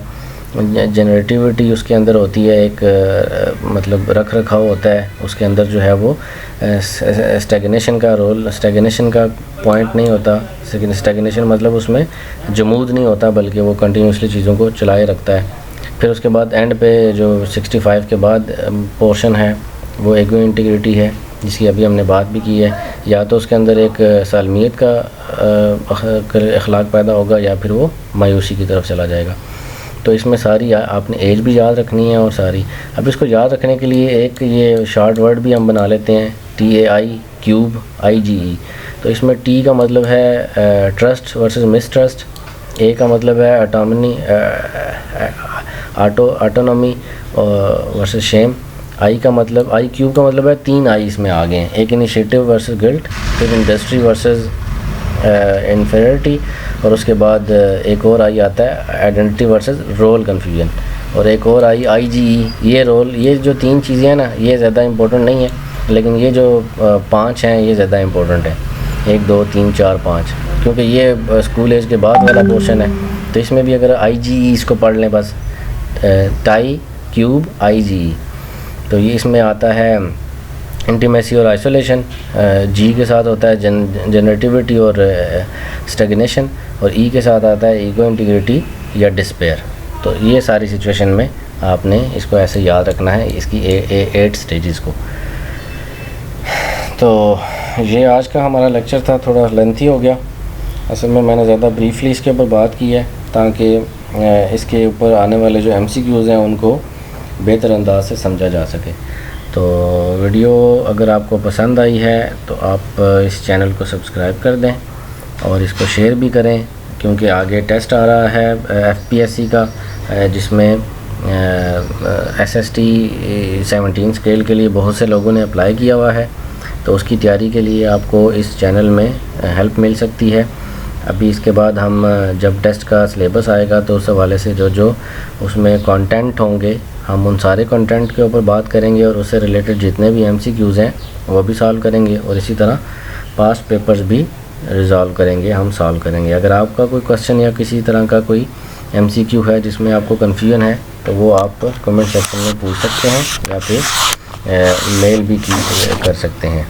Speaker 1: جنریٹیوٹی اس کے اندر ہوتی ہے، ایک مطلب رکھ رکھاؤ ہوتا ہے اس کے اندر، جو ہے وہ اسٹیگنیشن کا رول، اسٹیگنیشن کا پوائنٹ نہیں ہوتا، اسٹیگنیشن مطلب اس میں جمود نہیں ہوتا، بلکہ وہ کنٹینیوسلی چیزوں کو چلائے رکھتا ہے۔ پھر اس کے بعد اینڈ پہ جو 65 کے بعد پورشن ہے وہ ایگو انٹیگریٹی ہے، جس کی ابھی ہم نے بات بھی کی ہے۔ یا تو اس کے اندر ایک سالمیت کا اخلاق پیدا ہوگا، یا پھر وہ مایوسی کی طرف چلا جائے گا۔ تو اس میں ساری آپ نے ایج بھی یاد رکھنی ہے، اور ساری اب اس کو یاد رکھنے کے لیے ایک یہ شارٹ ورڈ بھی ہم بنا لیتے ہیں، TAI3IGE۔ تو اس میں T کا مطلب ہے trust versus mistrust, A کا مطلب ہے آٹونومی ورسز شیم، I کا مطلب IQ کا مطلب ہے 3 I اس میں آ گئے ہیں، ایک انیشیٹو ورسز گلٹ، پھر انڈسٹری ورسز انفیریٹی، اور اس کے بعد ایک اور I آتا ہے آئیڈینٹی ورسز رول کنفیوژن، اور ایک اور IGE۔ یہ رول، یہ جو 3 چیزیں ہیں نا، یہ زیادہ امپورٹنٹ نہیں ہے، لیکن یہ جو 5 ہیں یہ زیادہ امپورٹنٹ ہیں، 1 2 3 4 5، کیونکہ یہ اسکول ایج کے بعد والا پورشن ہے۔ تو اس میں بھی اگر IGE اس کو پڑھ لیں بس، ٹائی کیوب IGE، تو یہ اس میں آتا ہے انٹیمیسی اور آئسولیشن، G کے ساتھ ہوتا ہے جنریٹیوٹی اور اسٹیگنیشن، اور E کے ساتھ آتا ہے ایگو انٹیگریٹی یا ڈسپیئر۔ تو یہ ساری سچویشن میں آپ نے اس کو ایسے یاد رکھنا ہے، اس کی 8 سٹیجز کو۔ تو یہ آج کا ہمارا لیکچر تھا، تھوڑا لینتھی ہو گیا، اصل میں نے زیادہ بریفلی اس کے اوپر بات کی ہے تاکہ اس کے اوپر آنے والے جو MCQs ہیں ان کو بہتر انداز سے سمجھا جا سکے۔ تو ویڈیو اگر آپ کو پسند آئی ہے تو آپ اس چینل کو سبسکرائب کر دیں اور اس کو شیئر بھی کریں، کیونکہ آگے ٹیسٹ آ رہا ہے FPSC کا، جس میں SST 17 اسکیل کے لیے بہت سے لوگوں نے اپلائی کیا ہوا ہے، تو اس کی تیاری کے لیے آپ کو اس چینل میں ہیلپ مل سکتی ہے۔ ابھی اس کے بعد ہم جب ٹیسٹ کا سلیبس آئے گا تو اس حوالے سے جو اس میں کانٹینٹ ہوں گے، ہم ان سارے کانٹینٹ کے اوپر بات کریں گے، اور اس سے ریلیٹڈ جتنے بھی MCQs ہیں وہ بھی سالو کریں گے، اور اسی طرح پاسٹ پیپرز بھی ریزالو کریں گے، ہم سالو کریں گے۔ اگر آپ کا کوئی کویشچن یا کسی طرح کا کوئی MCQ ہے جس میں آپ کو کنفیوژن ہے تو وہ آپ کمنٹ سیکشن میں پوچھ سکتے ہیں، یا پھر میل بھی کر سکتے ہیں۔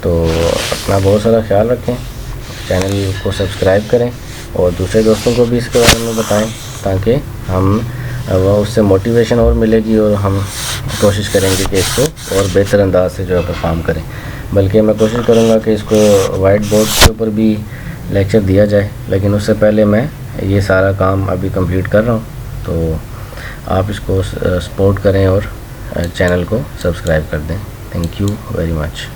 Speaker 1: تو اپنا بہت سارا خیال رکھیں، چینل کو سبسکرائب کریں، اور دوسرے دوستوں کو بھی اس کے بارے میں بتائیں، تاکہ ہم وہ اس سے موٹیویشن اور ملے گی، اور ہم کوشش کریں گے کہ اس کو اور بہتر انداز سے جو ہے پرفارم کریں۔ بلکہ میں کوشش کروں گا کہ اس کو وائٹ بورڈ کے اوپر بھی لیکچر دیا جائے، لیکن اس سے پہلے میں یہ سارا کام ابھی کمپلیٹ کر رہا ہوں۔ تو آپ اس کو سپورٹ کریں اور چینل کو سبسکرائب کر دیں۔ Thank you very much.